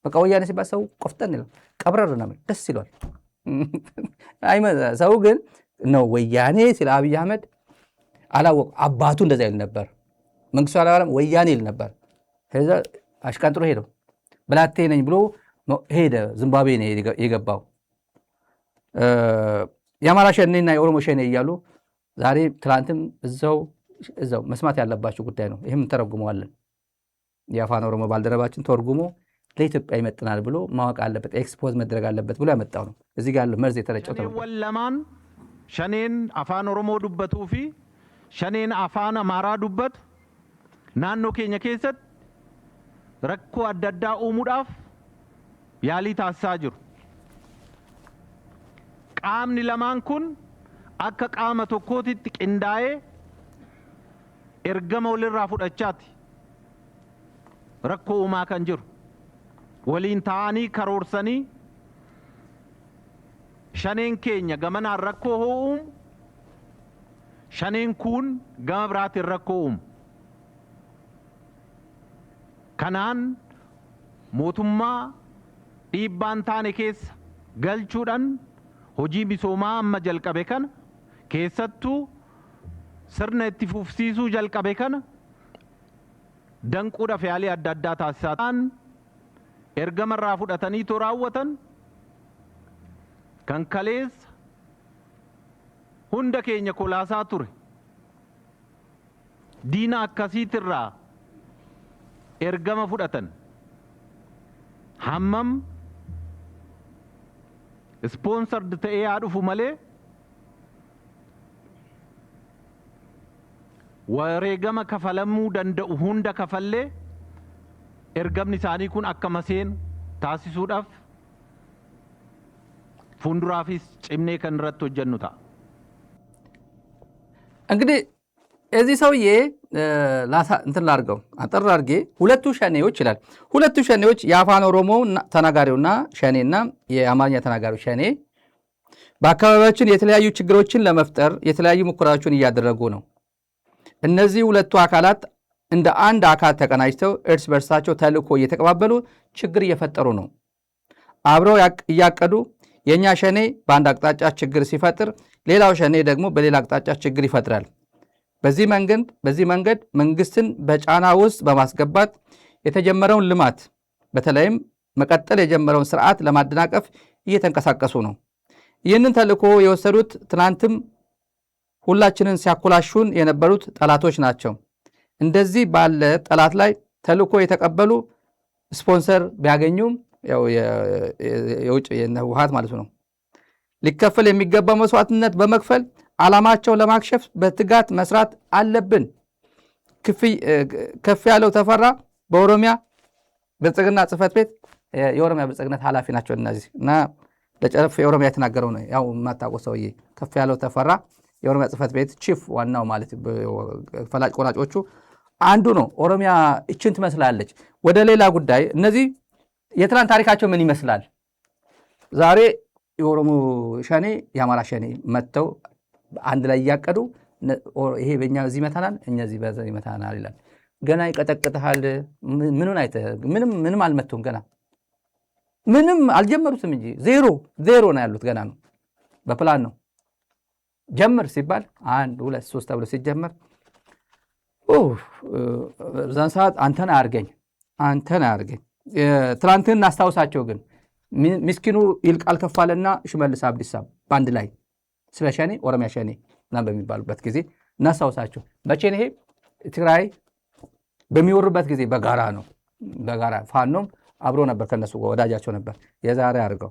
በቃ ወያኔ ሲባል ሰው ቆፍጠን ይላል፣ ቀብረር ነው፣ ደስ ይሏል። ሰው ግን ነው ወያኔ ሲል አብይ አህመድ አላወቁ። አባቱ እንደዛ ይል ነበር። መንግስቱ ኃይለማርያም ወያኔ ይል ነበር። ከዛ አሽቀንጥሮ ሄደው ብላቴ ነኝ ብሎ ሄደ። ዚምባብዌ ነው የገባው። የአማራ ሸኔና የኦሮሞ ሸኔ እያሉ ዛሬ ትላንትም እዛው መስማት ያለባቸው ጉዳይ ነው። ይህም ተረጉመዋለን። የአፋን ኦሮሞ ባልደረባችን ተርጉሞ ለኢትዮጵያ ይመጥናል ብሎ ማወቅ አለበት፣ ኤክስፖዝ መድረግ አለበት ብሎ ያመጣው ነው። እዚህ ጋር ያለው መርዝ የተረጨው ወለማን ሸኔን አፋን ኦሮሞ ዱበቱ ፊ ሸኔን አፋን አማራ ዱበት ናኖ ኬኛ ኬሰት ረኮ አዳዳ ኡሙዳፍ ያሊ ታሳ ጅሩ ቃምኒ ለማን ኩን አከ ቃመ ቶኮቲት ቅንዳዬ ኤርገመ ወልራ ፉደቻቲ ረኮ ኡማ ከን ጅሩ waliin ta'anii karoorsanii shaneen keenya gamanaan rakkoo uumu shaneen kun gama biraatiin rakkoo uumu. Kanaan mootummaa dhiibbaan taane keessa galchuudhaan hojii misoomaa amma jalqabe kana keessattuu sirna itti fufsiisuu jalqabe kana danquudhaaf yaalii adda addaa taasisaa ergamarraa fudhatanii toraawwatan kan kaleessa ሁንደ ኬኛ ኮላሳ ቱሬ ዲና አካሲትራ ኤርገመ ፉደተን ሐመም ስፖንሰርድ ተኤ አዱፉ መሌ wareegama kafalamuu danda'u hunda kafallee ergamni isaanii kun akka maseen taasisuudhaaf fuulduraafis cimnee kan irratti hojjennu ta'a. እንግዲህ እዚህ ሰውዬ እንትን ላድርገው አጠር አድርጌ ሁለቱ ሸኔዎች ይላል። ሁለቱ ሸኔዎች የአፋን ኦሮሞ ተናጋሪውና ሸኔና የአማርኛ ተናጋሪው ሸኔ በአካባቢያችን የተለያዩ ችግሮችን ለመፍጠር የተለያዩ ሙከራዎችን እያደረጉ ነው። እነዚህ ሁለቱ አካላት እንደ አንድ አካል ተቀናጅተው እርስ በርሳቸው ተልእኮ እየተቀባበሉ ችግር እየፈጠሩ ነው። አብረው እያቀዱ የኛ ሸኔ በአንድ አቅጣጫ ችግር ሲፈጥር፣ ሌላው ሸኔ ደግሞ በሌላ አቅጣጫ ችግር ይፈጥራል። በዚህ መንገድ መንግስትን በጫና ውስጥ በማስገባት የተጀመረውን ልማት በተለይም መቀጠል የጀመረውን ስርዓት ለማደናቀፍ እየተንቀሳቀሱ ነው። ይህንን ተልእኮ የወሰዱት ትናንትም ሁላችንን ሲያኮላሹን የነበሩት ጠላቶች ናቸው። እንደዚህ ባለ ጠላት ላይ ተልእኮ የተቀበሉ ስፖንሰር ቢያገኙም ያው የውጭ የህወሓት ማለት ነው ሊከፈል የሚገባው መስዋዕትነት በመክፈል ዓላማቸው ለማክሸፍ በትጋት መስራት አለብን። ከፍ ያለው ተፈራ በኦሮሚያ ብልጽግና ጽህፈት ቤት የኦሮሚያ ብልጽግና ኃላፊ ናቸው እነዚህ እና ለጨረፍ የኦሮሚያ የተናገረው ነው። ያው የማታውቀው ሰውዬ ከፍ ያለው ተፈራ የኦሮሚያ ጽህፈት ቤት ቺፍ ዋናው ማለት ፈላጭ ቆራጮቹ አንዱ ነው። ኦሮሚያ እችን ትመስላለች። ወደ ሌላ ጉዳይ እነዚህ የትናንት ታሪካቸው ምን ይመስላል? ዛሬ የኦሮሞ ሸኔ የአማራ ሸኔ መጥተው አንድ ላይ እያቀዱ ይሄ በእኛ እዚህ ይመታናል፣ እኛ እዚህ በዛ ይመታናል ይላል። ገና ይቀጠቅጥሃል። ምኑን አይተህ? ምንም አልመቱም። ገና ምንም አልጀመሩትም እንጂ ዜሮ ነው ያሉት። ገና ነው፣ በፕላን ነው። ጀምር ሲባል 1 2 3 ተብሎ ሲጀመር በዛን ሰዓት አንተን አያርገኝ። ትናንትን እናስታውሳቸው። ግን ምስኪኑ ይልቃል ከፋለና ሽመልስ አብዲሳ በአንድ ላይ ስለ ሸኔ ኦሮሚያ ሸኔ ምናምን በሚባሉበት ጊዜ እናስታውሳቸው። መቼ ነው ይሄ? ትግራይ በሚወሩበት ጊዜ በጋራ ነው። በጋራ ፋኖም አብሮ ነበር፣ ከነሱ ወዳጃቸው ነበር። የዛሬ አድርገው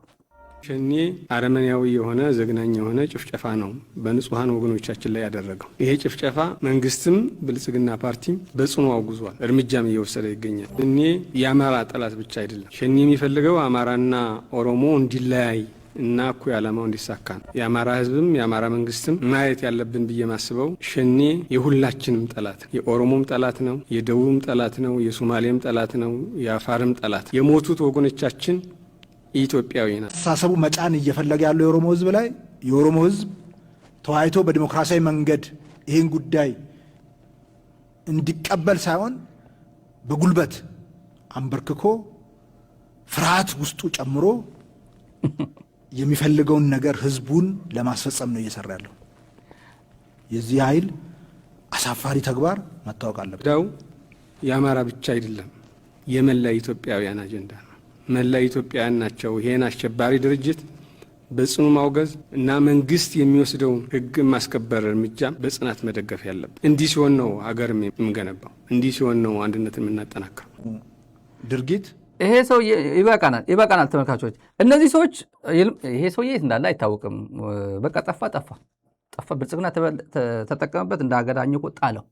ሸኔ አረመኔያዊ የሆነ ዘግናኝ የሆነ ጭፍጨፋ ነው በንጹሃን ወገኖቻችን ላይ ያደረገው። ይሄ ጭፍጨፋ መንግስትም ብልጽግና ፓርቲም በጽኑ አውግዟል፣ እርምጃም እየወሰደ ይገኛል። እኔ የአማራ ጠላት ብቻ አይደለም። ሸኔ የሚፈልገው አማራና ኦሮሞ እንዲለያይ እና እኩይ ዓላማው እንዲሳካ ነው። የአማራ ህዝብም የአማራ መንግስትም ማየት ያለብን ብዬ ማስበው ሸኔ የሁላችንም ጠላት ነው። የኦሮሞም ጠላት ነው፣ የደቡብም ጠላት ነው፣ የሶማሌም ጠላት ነው፣ የአፋርም ጠላት። የሞቱት ወገኖቻችን ኢትዮጵያዊ ናት። አስተሳሰቡ መጫን እየፈለገ ያለው የኦሮሞ ህዝብ ላይ የኦሮሞ ህዝብ ተዋይቶ በዲሞክራሲያዊ መንገድ ይህን ጉዳይ እንዲቀበል ሳይሆን በጉልበት አንበርክኮ ፍርሃት ውስጡ ጨምሮ የሚፈልገውን ነገር ህዝቡን ለማስፈጸም ነው እየሰራ ያለው። የዚህ ኃይል አሳፋሪ ተግባር መታወቅ አለበት። ዳው የአማራ ብቻ አይደለም፣ የመላ ኢትዮጵያውያን አጀንዳ ነው። መላ ኢትዮጵያውያን ናቸው ይሄን አሸባሪ ድርጅት በጽኑ ማውገዝ እና መንግስት የሚወስደውን ህግ ማስከበር እርምጃ በጽናት መደገፍ ያለበት። እንዲህ ሲሆን ነው ሀገር የምንገነባው። እንዲህ ሲሆን ነው አንድነትን የምናጠናክረው። ድርጊት ይሄ ሰው ይበቃናል። ተመልካቾች እነዚህ ሰዎች ይሄ ሰውዬ የት እንዳለ አይታወቅም። በቃ ጠፋ። ብልጽግና ተጠቀመበት፣ እንደ ሀገር አኝቆ ጣለው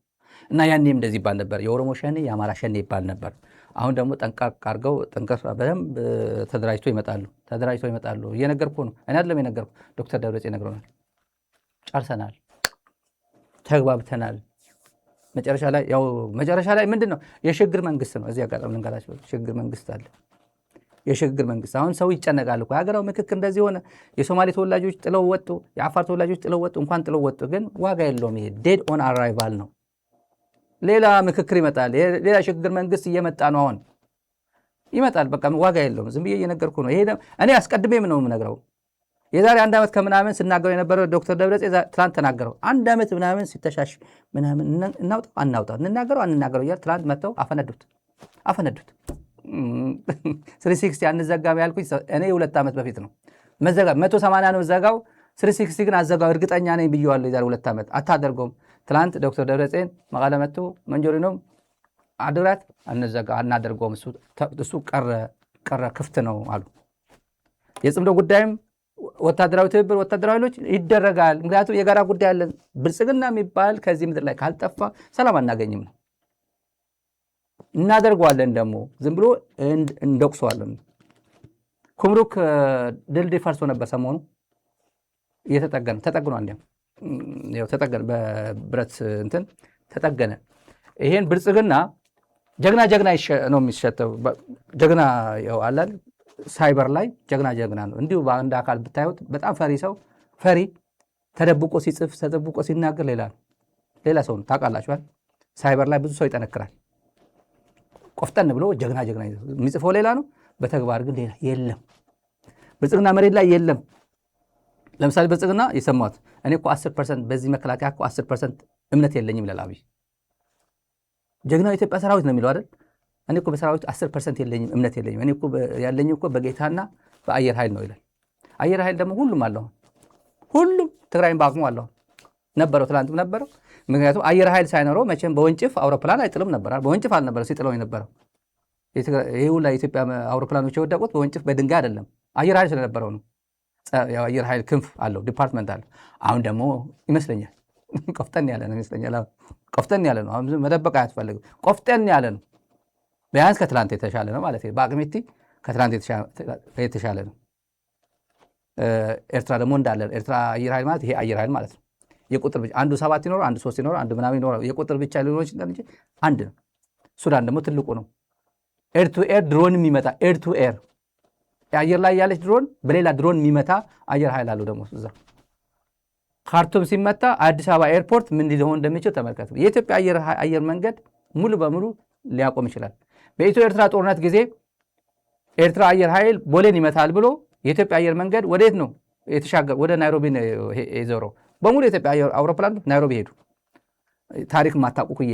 እና ያኔም እንደዚህ ይባል ነበር፣ የኦሮሞ ሸኔ የአማራ ሸኔ ይባል ነበር። አሁን ደግሞ ጠንቃቅ አድርገው በደንብ ተደራጅቶ ይመጣሉ። እየነገርኩ ነው፣ እኔ አይደለም የነገርኩ፣ ዶክተር ደብረጽዮን ነግሮናል። ጨርሰናል፣ ተግባብተናል። መጨረሻ ላይ ምንድን ነው? የሽግግር መንግስት ነው። እዚህ አጋጣሚ ልንገራችሁ፣ ሽግግር መንግስት አለ። የሽግግር መንግስት አሁን ሰው ይጨነቃል እኮ ሀገራዊ ምክክር እንደዚህ ሆነ። የሶማሌ ተወላጆች ጥለው ወጡ፣ የአፋር ተወላጆች ጥለው ወጡ። እንኳን ጥለው ወጡ ግን ዋጋ የለውም። ይሄ ዴድ ኦን አራይቫል ነው። ሌላ ምክክር ይመጣል። ሌላ ሽግግር መንግስት እየመጣ ነው። አሁን ይመጣል። በቃ ዋጋ የለውም። ዝም ብዬ እየነገርኩ ነው። ይሄ እኔ አስቀድሜም ነው የምነግረው። የዛሬ 1 ዓመት ከምናምን ስናገረው የነበረው ዶክተር ደብረጽዮን ትናንት ተናገረው። 1 ዓመት ምናምን ሲተሻሽ ምናምን እናውጣው እንናገረው እያል ትናንት መጥተው አፈነዱት። 360 አንዘጋም ያልኩኝ እኔ 2 ዓመት በፊት ነው። 180 ነው ዘጋው። 360 ግን አዘጋው እርግጠኛ ነኝ ብየዋለሁ የዛሬ 2 ዓመት አታደርገውም። ትላንት ዶክተር ደብረጽዮን መቀለ መጥቶ መንጆሪኖም አድራት አናደርገውም እሱ ቀረ ክፍት ነው አሉ። የጽምዶ ጉዳይም ወታደራዊ ትብብር ወታደራዊ ኃይሎች ይደረጋል። ምክንያቱም የጋራ ጉዳይ አለን። ብልጽግና የሚባል ከዚህ ምድር ላይ ካልጠፋ ሰላም አናገኝም ነው። እናደርገዋለን ደግሞ ዝም ብሎ እንደቁሰዋለን። ኩምሩክ ድልድይ ፈርሶ ነበር ሰሞኑ ተጠግኗል። ያው ተጠገነ በብረት እንትን ተጠገነ። ይሄን ብልጽግና ጀግና ነው የሚሸተው። ጀግና ያው አላል ሳይበር ላይ ጀግና ነው። እንዲሁ በአንድ አካል ብታዩት በጣም ፈሪ ተደብቆ ሲጽፍ ተደብቆ ሲናገር ሌላ ሰው ነው። ታውቃላችኋል። ሳይበር ላይ ብዙ ሰው ይጠነክራል። ቆፍጠን ብሎ ጀግና የሚጽፈው ሌላ ነው፣ በተግባር ግን ሌላ የለም። ብልጽግና መሬት ላይ የለም። ለምሳሌ ብልጽግና የሰማሁት እኔ እኮ 10% በዚህ መከላከያ እኮ 10% እምነት የለኝም ይላል አብይ። ጀግናው የኢትዮጵያ ሰራዊት ነው የሚለው አይደል? እኔ እኮ በሰራዊት 10% የለኝም እምነት የለኝም። እኔ እኮ ያለኝ እኮ በጌታና በአየር ኃይል ነው ይላል። አየር ኃይል ደግሞ ሁሉም አለው። ሁሉም ትግራይን በአቅሙ አለው ነበረው፣ ትላንትም ነበረው። ምክንያቱም አየር ኃይል ሳይኖረው መቼም በወንጭፍ አውሮፕላን አይጥልም ነበር። በወንጭፍ አልነበረው ሲጥለው የነበረው። ይሄ ሁላ የኢትዮጵያ አውሮፕላኖች የወደቁት በወንጭፍ በድንጋይ አይደለም፣ አየር ኃይል ስለነበረው ነው። የአየር ኃይል ክንፍ አለው፣ ዲፓርትመንት አለው። አሁን ደግሞ ይመስለኛል ቆፍጠን ያለ ነው ይመስለኛል። ቆፍጠን ያለ ነው። አሁን መደበቅ አያስፈልግም። ቆፍጠን ያለ ነው። ቢያንስ ከትላንት የተሻለ ነው ማለት ነው። በአቅሜቲ ከትላንት የተሻለ ነው። ኤርትራ ደግሞ እንዳለ ኤርትራ አየር ኃይል ማለት ይሄ አየር ኃይል ማለት ነው። የቁጥር ብቻ አንዱ 7 ይኖር፣ አንዱ 3 ይኖር፣ አንዱ ምናምን ይኖር። የቁጥር ብቻ ሊሆን ይችላል እንጂ አንድ ነው። ሱዳን ደግሞ ትልቁ ነው። ኤር ቱ ኤር ድሮን የሚመታ ኤር ቱ ኤር የአየር ላይ ያለች ድሮን በሌላ ድሮን የሚመታ አየር ኃይል አለው ደግሞ እዛ። ካርቱም ሲመታ አዲስ አበባ ኤርፖርት ምን ሊሆን እንደሚችል ተመልከቱ። የኢትዮጵያ አየር መንገድ ሙሉ በሙሉ ሊያቆም ይችላል። በኢትዮ ኤርትራ ጦርነት ጊዜ ኤርትራ አየር ኃይል ቦሌን ይመታል ብሎ የኢትዮጵያ አየር መንገድ ወዴት ነው የተሻገረ? ወደ ናይሮቢ ነው የዞረው። በሙሉ የኢትዮጵያ አውሮፕላን ናይሮቢ ሄዱ። ታሪክ ማታውቁ ኩዬ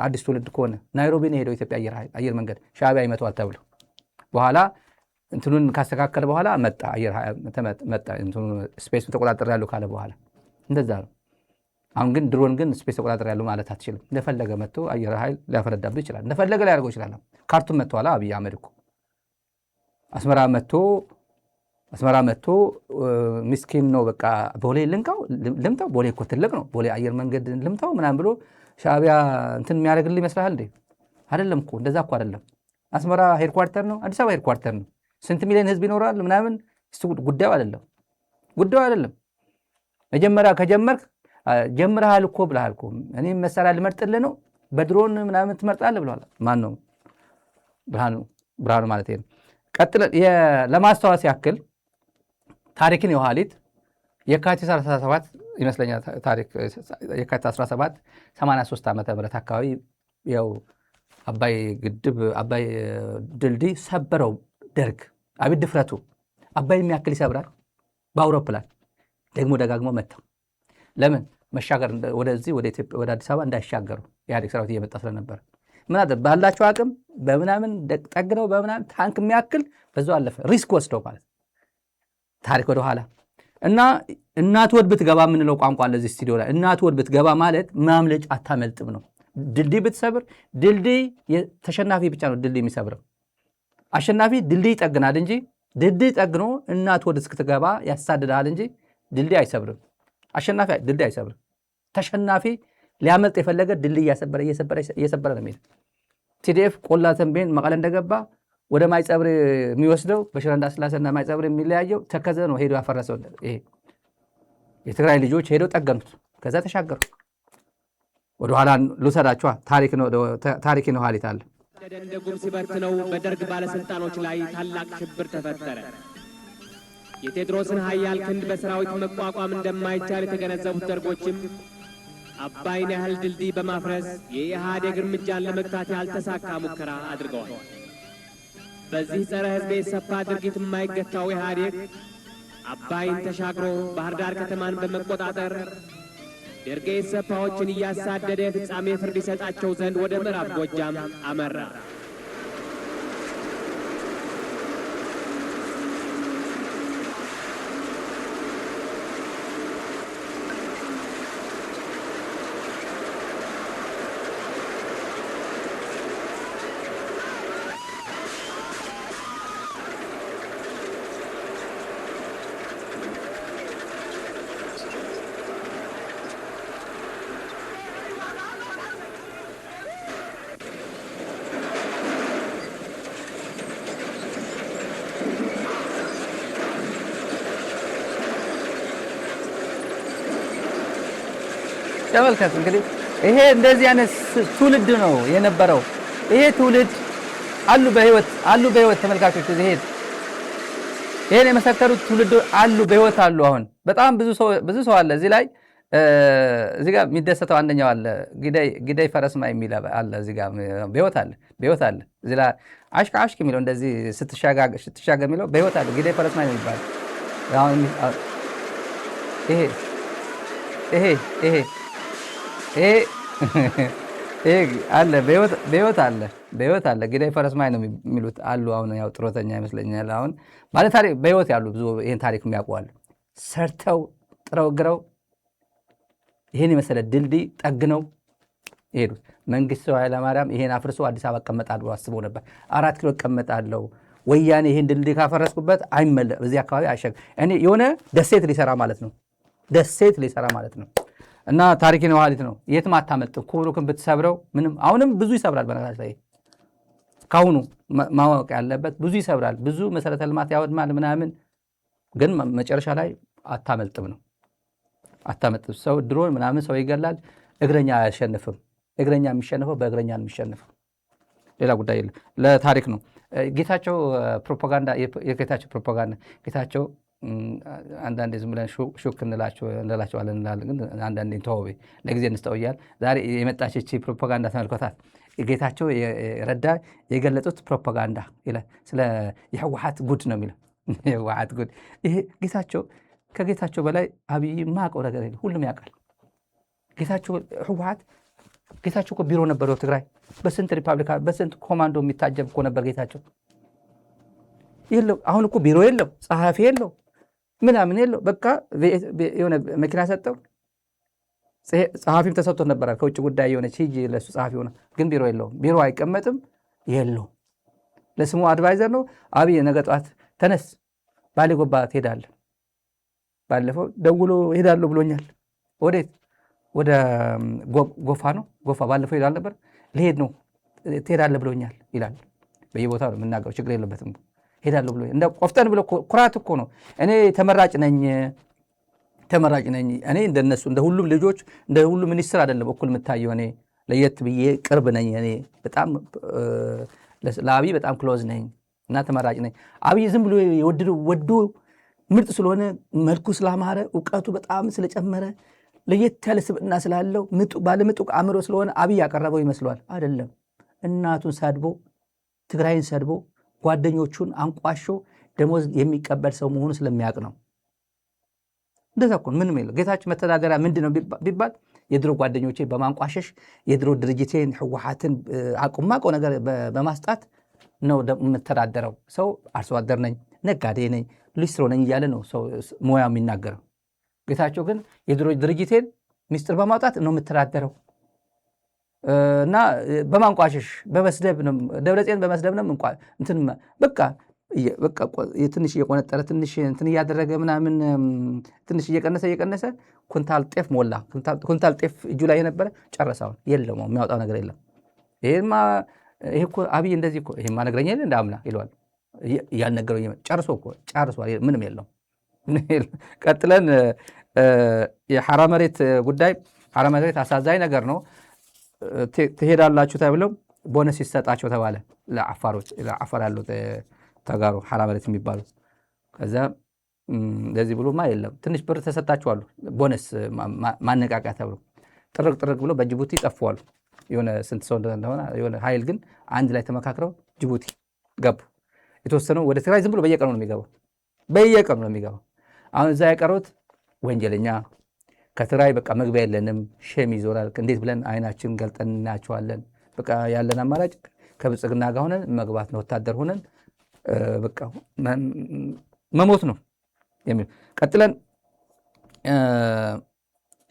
አዲስ ትውልድ ከሆነ ናይሮቢ ነው ሄደው የኢትዮጵያ አየር መንገድ ሻዕቢያ ይመታዋል ተብሎ በኋላ እንትኑን ካስተካከለ በኋላ መጣ አየር መጣ እንትኑ ስፔስ ተቆጣጠር ያለው ካለ በኋላ እንደዛ ነው። አሁን ግን ድሮን ግን ስፔስ ተቆጣጠር ያለው ማለት አትችልም። እንደፈለገ መጥቶ አየር ኃይል ሊያፈረዳብህ ይችላል። እንደፈለገ ሊያደርገው ይችላል። ካርቱም መጥቷል አብይ አህመድ እኮ አስመራ መጥቶ ምስኪን ነው በቃ ቦሌ ልምታው ቦሌ እኮ ትልቅ ነው ቦሌ አየር መንገድ ልምታው ምናምን ብሎ ሻዕቢያ እንትን የሚያደርግልህ ይመስልሃል እንዴ? አይደለም እኮ እንደዛ እኮ አይደለም። አስመራ ሄድኳርተር ነው፣ አዲስ አበባ ሄድኳርተር ነው። ስንት ሚሊዮን ህዝብ ይኖራል ምናምን እሱ ጉዳዩ አይደለም። መጀመሪያ ከጀመርክ ጀምረሃል እኮ ብለሃል እኮ እኔ መሳሪያ ልመርጥልህ ነው በድሮን ምናምን ትመርጣለህ ብለዋል። ማን ነው? ብርሃኑ ማለት ነው። ቀጥለን ለማስታወስ ያክል ታሪክን የኋሊት የካቲት 17 ይመስለኛል የካቲት 17 83 ዓመተ ምህረት አካባቢ ያው አባይ ድልድይ ሰበረው ደርግ። አቤት ድፍረቱ! አባይ የሚያክል ይሰብራል በአውሮፕላን ደግሞ ደጋግሞ መታው። ለምን መሻገር ወደዚህ ወደ አዲስ አበባ እንዳይሻገሩ ኢህአዴግ ሰራዊት እየመጣ ስለነበር ምን ባላቸው አቅም በምናምን ጠግነው በምናምን ታንክ የሚያክል በዛው አለፈ። ሪስክ ወስደው ማለት ታሪክ ወደ ኋላ እና እናት ወድ ብትገባ የምንለው ቋንቋ ለዚህ ስቱዲዮ ላይ እናት ወድ ብትገባ ማለት ማምለጫ አታመልጥም ነው። ድልድይ ብትሰብር ድልድይ ተሸናፊ ብቻ ነው ድልድይ የሚሰብረው። አሸናፊ ድልድይ ይጠግናል እንጂ ድልድይ ጠግኖ እናት ወድ እስክትገባ ያሳድዳል እንጂ ድልድይ አይሰብርም። አሸናፊ ድልድይ አይሰብርም። ተሸናፊ ሊያመልጥ የፈለገ ድልድይ እየሰበረ ነው የሚሄድ። ቲዲኤፍ ቆላ ተንቤን መቀለ እንደገባ ወደ ማይጸብር የሚወስደው በሽረ እንዳስላሴና ማይጸብር የሚለያየው ተከዘ ነው ሄዶ ያፈረሰው። ይሄ የትግራይ ልጆች ሄደው ጠገኑት፣ ከዛ ተሻገሩ። ወደ ኋላ ልውሰዳችኋ። ታሪክ ነው ኋሊት አለ ደንደጉም ሲበትነው በደርግ ባለስልጣኖች ላይ ታላቅ ሽብር ተፈጠረ። የቴዎድሮስን ኃያል ክንድ በሰራዊት መቋቋም እንደማይቻል የተገነዘቡት ደርጎችም አባይን ያህል ድልድይ በማፍረስ የኢህአዴግ እርምጃን ለመግታት ያልተሳካ ሙከራ አድርገዋል። በዚህ ጸረ ሕዝብ የሰፋ ድርጊት የማይገታው ኢህአዴግ አባይን ተሻግሮ ባህር ዳር ከተማን በመቆጣጠር ደርጌ ሰፋዎችን እያሳደደ ፍጻሜ ፍርድ ይሰጣቸው ዘንድ ወደ ምዕራብ ጎጃም አመራ። ተመልከት እንግዲህ ይሄ እንደዚህ አይነት ትውልድ ነው የነበረው። ይሄ ትውልድ አሉ በህይወት ተመልካቾች፣ ይሄን የመሰከሩት ትውልድ አሉ በህይወት አሉ። አሁን በጣም ብዙ ሰው አለ እዚህ ላይ እዚህ ጋር የሚደሰተው አንደኛው አለ ግዳይ ፈረስማ የሚል አለ እዚህ ጋር በህይወት አለ እዚህ ላይ አሽቃ የሚለው እንደዚህ ስትሻገር የሚለው በህይወት አለ ግዳይ ፈረስማ የሚባል አሁን ይሄ አለ በህይወት አለ ግዳይ ፈረስማ ነው የሚሉት አሉ። አሁን ያው ጥሮተኛ ይመስለኛል። አሁን ማለት ታሪክ በህይወት ያሉ ብዙ ይሄን ታሪክ የሚያውቁ ሰርተው ጥረው ግረው ይሄን የመሰለ ድልድይ ጠግነው ይሄዱት። መንግስቱ ኃይለማርያም ይሄን አፍርሶ አዲስ አበባ እቀመጣለሁ አስቦ ነበር። 4 ኪሎ እቀመጣለሁ ወያኔ ይሄን ድልድይ ካፈረስኩበት አይመለ በዚህ አካባቢ አይሸግ እኔ የሆነ ደሴት ሊሰራ ማለት ነው። እና ታሪክን ዋሊት ነው የትም አታመልጥም። ኩሩክን ብትሰብረው ምንም አሁንም ብዙ ይሰብራል። በነገራችን ላይ ካሁኑ ማወቅ ያለበት ብዙ ይሰብራል፣ ብዙ መሰረተ ልማት ያወድማል ምናምን፣ ግን መጨረሻ ላይ አታመልጥም ነው። አታመልጥም። ሰው ድሮን ምናምን ሰው ይገላል፣ እግረኛ አያሸንፍም። እግረኛ የሚሸነፈው በእግረኛ ነው የሚሸነፈው። ሌላ ጉዳይ የለም። ለታሪክ ነው። ጌታቸው ፕሮፓጋንዳ ጌታቸው አንዳንዴ ዝም ብለን ሹክ እንላቸዋለን ግን አንዳንዴ ተወው ለጊዜ እንስተውያል። ዛሬ የመጣች እቺ ፕሮፓጋንዳ ተመልከታት። ጌታቸው ረዳ የገለጹት ፕሮፓጋንዳ ይላል። ስለ የህወሓት ጉድ ነው የሚለው የህወሓት ጉድ። ይሄ ከጌታቸው በላይ አብይ ማቀው ነገር የለም። ሁሉም ያውቃል። ጌታቸው እኮ ቢሮ ነበረው ትግራይ። በስንት ሪፐብሊካን በስንት ኮማንዶ የሚታጀብ እኮ ነበር ጌታቸው። የለው አሁን እኮ ቢሮ የለው፣ ጸሐፊ የለው፣ ምናምን የለው። በቃ የሆነ መኪና ሰጠው። ጸሐፊም ተሰጥቶት ነበራል ከውጭ ጉዳይ የሆነች ሂጂ ለሱ ጸሐፊ ሆነ። ግን ቢሮ የለውም። ቢሮ አይቀመጥም የለው። ለስሙ አድቫይዘር ነው። አብይ ነገ ጠዋት ተነስ ባሌ ጎባ ትሄዳለህ፣ ባለፈው ደውሎ ሄዳለሁ ብሎኛል። ወዴት? ወደ ጎፋ ነው። ጎፋ ባለፈው ሄዳል ነበር። ልሄድ ነው ትሄዳለህ ብሎኛል ይላል። በየቦታው ነው የምናገረው፣ ችግር የለበትም። ሄዳለሁ ብሎ እንደ ቆፍጠን ብሎ ኩራት እኮ ነው። እኔ ተመራጭ ነኝ እኔ እንደነሱ እንደ ሁሉም ልጆች እንደ ሁሉም ሚኒስትር አይደለም እኩል የምታየው። እኔ ለየት ብዬ ቅርብ ነኝ። እኔ በጣም ለአብይ በጣም ክሎዝ ነኝ እና ተመራጭ ነኝ። አብይ ዝም ብሎ ወዶ ምርጥ ስለሆነ መልኩ ስላማረ እውቀቱ በጣም ስለጨመረ ለየት ያለ ስብዕና ስላለው ባለምጡቅ አእምሮ ስለሆነ አብይ ያቀረበው ይመስለዋል። አይደለም። እናቱን ሰድቦ ትግራይን ሰድቦ ጓደኞቹን አንቋሾ ደሞዝ የሚቀበል ሰው መሆኑ ስለሚያውቅ ነው። እንደዛ እኮ ምንም የለም። ጌታቸው መተዳደሪያ ምንድን ነው ቢባል የድሮ ጓደኞቼ በማንቋሸሽ የድሮ ድርጅቴን ህወሓትን አቁማቀው ነገር በማስጣት ነው የምተዳደረው። ሰው አርሶ አደር ነኝ፣ ነጋዴ ነኝ፣ ሊስትሮ ነኝ እያለ ነው ሰው ሙያ የሚናገረው። ጌታቸው ግን የድሮ ድርጅቴን ሚስጥር በማውጣት ነው የምተዳደረው እና በማንቋሸሽ በመስደብ ነው፣ ደብረጽዮን በመስደብ ነው እንትን በቃ ትንሽ እየቆነጠረ ትንሽ እንትን እያደረገ ምናምን ትንሽ እየቀነሰ ኩንታል ጤፍ ሞላ። ኩንታል ጤፍ እጁ ላይ የነበረ ጨረሰውን የለም፣ የሚያወጣው ነገር የለም። ይሄ እኮ አብይ እንደዚህ እኮ ይሄማ ነግረኛ የለ እንደ አምና ይለዋል። ያልነገረው ጨርሷል፣ ምንም የለው። ቀጥለን የሐራ መሬት ጉዳይ። ሐራ መሬት አሳዛኝ ነገር ነው። ትሄዳላችሁ ተብለው ቦነስ ይሰጣቸው ተባለ ለአፋር ያሉት ተጋሩ ሐራ መሬት የሚባሉት። ከዛ እንደዚህ ብሎማ የለም ትንሽ ብር ተሰጣችኋሉ ቦነስ ማነቃቂያ ተብሎ ጥርቅ ብሎ በጅቡቲ ጠፍዋሉ። የሆነ ስንት ሰው እንደሆነ የሆነ ኃይል ግን አንድ ላይ ተመካክረው ጅቡቲ ገቡ። የተወሰነው ወደ ትግራይ ዝም ብሎ በየቀኑ ነው የሚገባው። አሁን እዛ የቀሩት ወንጀለኛ ከትግራይ በቃ መግቢያ የለንም፣ ሸም ይዞራል። እንዴት ብለን አይናችን ገልጠን እናያቸዋለን? በቃ ያለን አማራጭ ከብልጽግና ጋር ሆነን መግባት ነው፣ ወታደር ሆነን በቃ መሞት ነው የሚል። ቀጥለን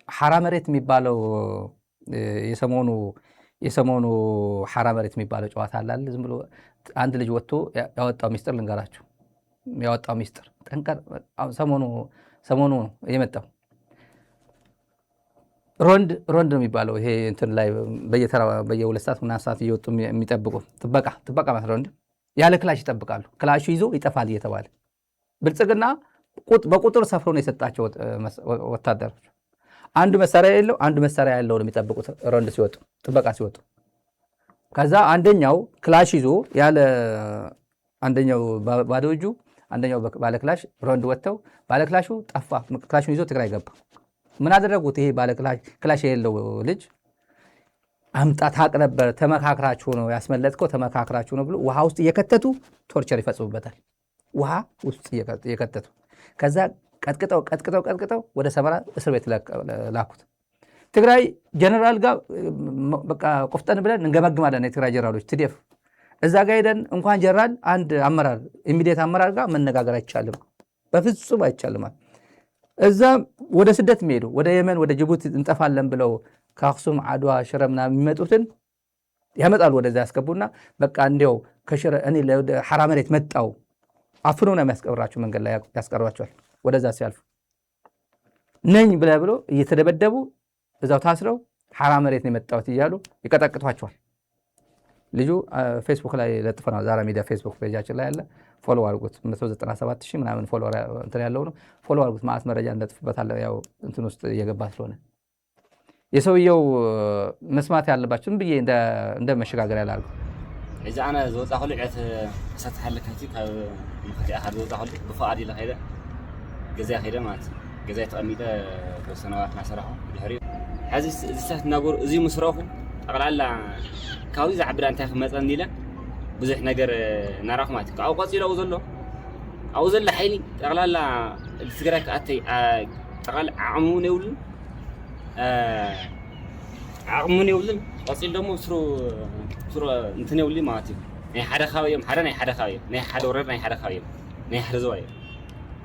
ሐራ መሬት የሚባለው የሰሞኑ ሐራ መሬት የሚባለው ጨዋታ አላለ። ዝም ብሎ አንድ ልጅ ወጥቶ ያወጣው ሚስጥር ልንገራችሁ። ያወጣው ሚስጥር ጠንቀር ሰሞኑ ነው የመጣው። ሮንድ ነው የሚባለው። ይሄ እንትን ላይ በየተራ በየ2 ሰዓት ምናምን ሰዓት እየወጡ የሚጠብቁ ጥበቃ ማለት ሮንድ ያለ ክላሽ ይጠብቃሉ። ክላሹ ይዞ ይጠፋል እየተባለ ብልጽግና በቁጥር ሰፍሮ ነው የሰጣቸው ወታደሮች። አንዱ መሳሪያ የለው አንዱ መሳሪያ ያለው ነው የሚጠብቁት ሮንድ ሲወጡ ጥበቃ ሲወጡ። ከዛ አንደኛው ክላሽ ይዞ ያለ አንደኛው ባዶ እጁ አንደኛው ባለ ክላሽ ሮንድ ወጥተው ባለ ክላሹ ጠፋ። ክላሹን ይዞ ትግራይ ገባ። ምን አደረጉት? ይሄ ባለ ክላሽ የሌለው ልጅ አምጣ ታቅ ነበር ተመካክራችሁ ነው ያስመለጥከው ተመካክራችሁ ነው ብሎ ውሃ ውስጥ እየከተቱ ቶርቸር ይፈጽሙበታል። ውሃ ውስጥ እየከተቱ ከዛ ቀጥቅጠው ወደ ሰመራ እስር ቤት ላኩት። ትግራይ ጀነራል ጋር በቃ ቆፍጠን ብለን እንገመግማለን። የትግራይ ጀነራሎች ትዴፍ እዛ ጋር ሄደን እንኳን ጀነራል አንድ አመራር ኢሚዲየት አመራር ጋር መነጋገር አይቻልም፣ በፍጹም አይቻልም። እዛ ወደ ስደት የሚሄዱ ወደ የመን ወደ ጅቡቲ እንጠፋለን ብለው ከአክሱም አድዋ ሽረ ምናምን የሚመጡትን ያመጣሉ ወደዛ ያስገቡና በቃ እንዲያው ከሽረ እኔ ለሐራ መሬት መጣው አፍኖ ነው የሚያስቀብራቸው፣ መንገድ ላይ ያስቀርባቸዋል። ወደዛ ሲያልፉ ነኝ ብሎ እየተደበደቡ እዛው ታስረው ሐራ መሬት ነው የመጣሁት እያሉ ይቀጠቅጧቸዋል። ልጁ ፌስቡክ ላይ ለጥፈናል። ዛራ ሚዲያ ፌስቡክ ፔጃችን ላይ ያለ ፎሎ አድርጉት። 197,000 ምናምን ፎሎ እንትን ያለው ነው። ፎሎ አድርጉት። ማለት መረጃ እንደጥፍበታል። ያው እንትን ውስጥ እየገባ ስለሆነ የሰውየው መስማት ያለባችሁ ብዬ እንደ መሸጋገሪያ ላድርጉ። እዛ አነ ዘወፃ ሁሉ ዕት ሰተሐልክ እቲ ካብ ምክቲ አሃር ዘወፃ ሁሉ ብፈቃድ ኢለ ኸይደ ገዛ ኸይደ ማለት ገዛ ተቀሚጠ ተሰናዋት ናሰራሁ ድሕሪ ሕዚ እዚታት ናገሩ እዚ ምስረኹ ጠቅላላ ካብዚ ዝዓብዳ እንታይ ክመፀኒ ኢለ ብዙሕ ነገር ናራኹ ማለት ካብኡ ቆፂሎ ኣብኡ ዘሎ ሓይሊ ጠቅላላ ትግራይ ከኣተይ ጠቅላላ ዓቕሙን የብሉን ዓቕሙን የብሉን ቆፂሉ ደሞ ስሩ እንትን የብሉን ማለት እዩ። ናይ ሓደ ከባቢኦም ሓደ ናይ ሓደ ከባቢኦም ናይ ሓደ ወረዳ ናይ ሓደ ከባቢኦም ናይ ሓደ ዞባ እዮም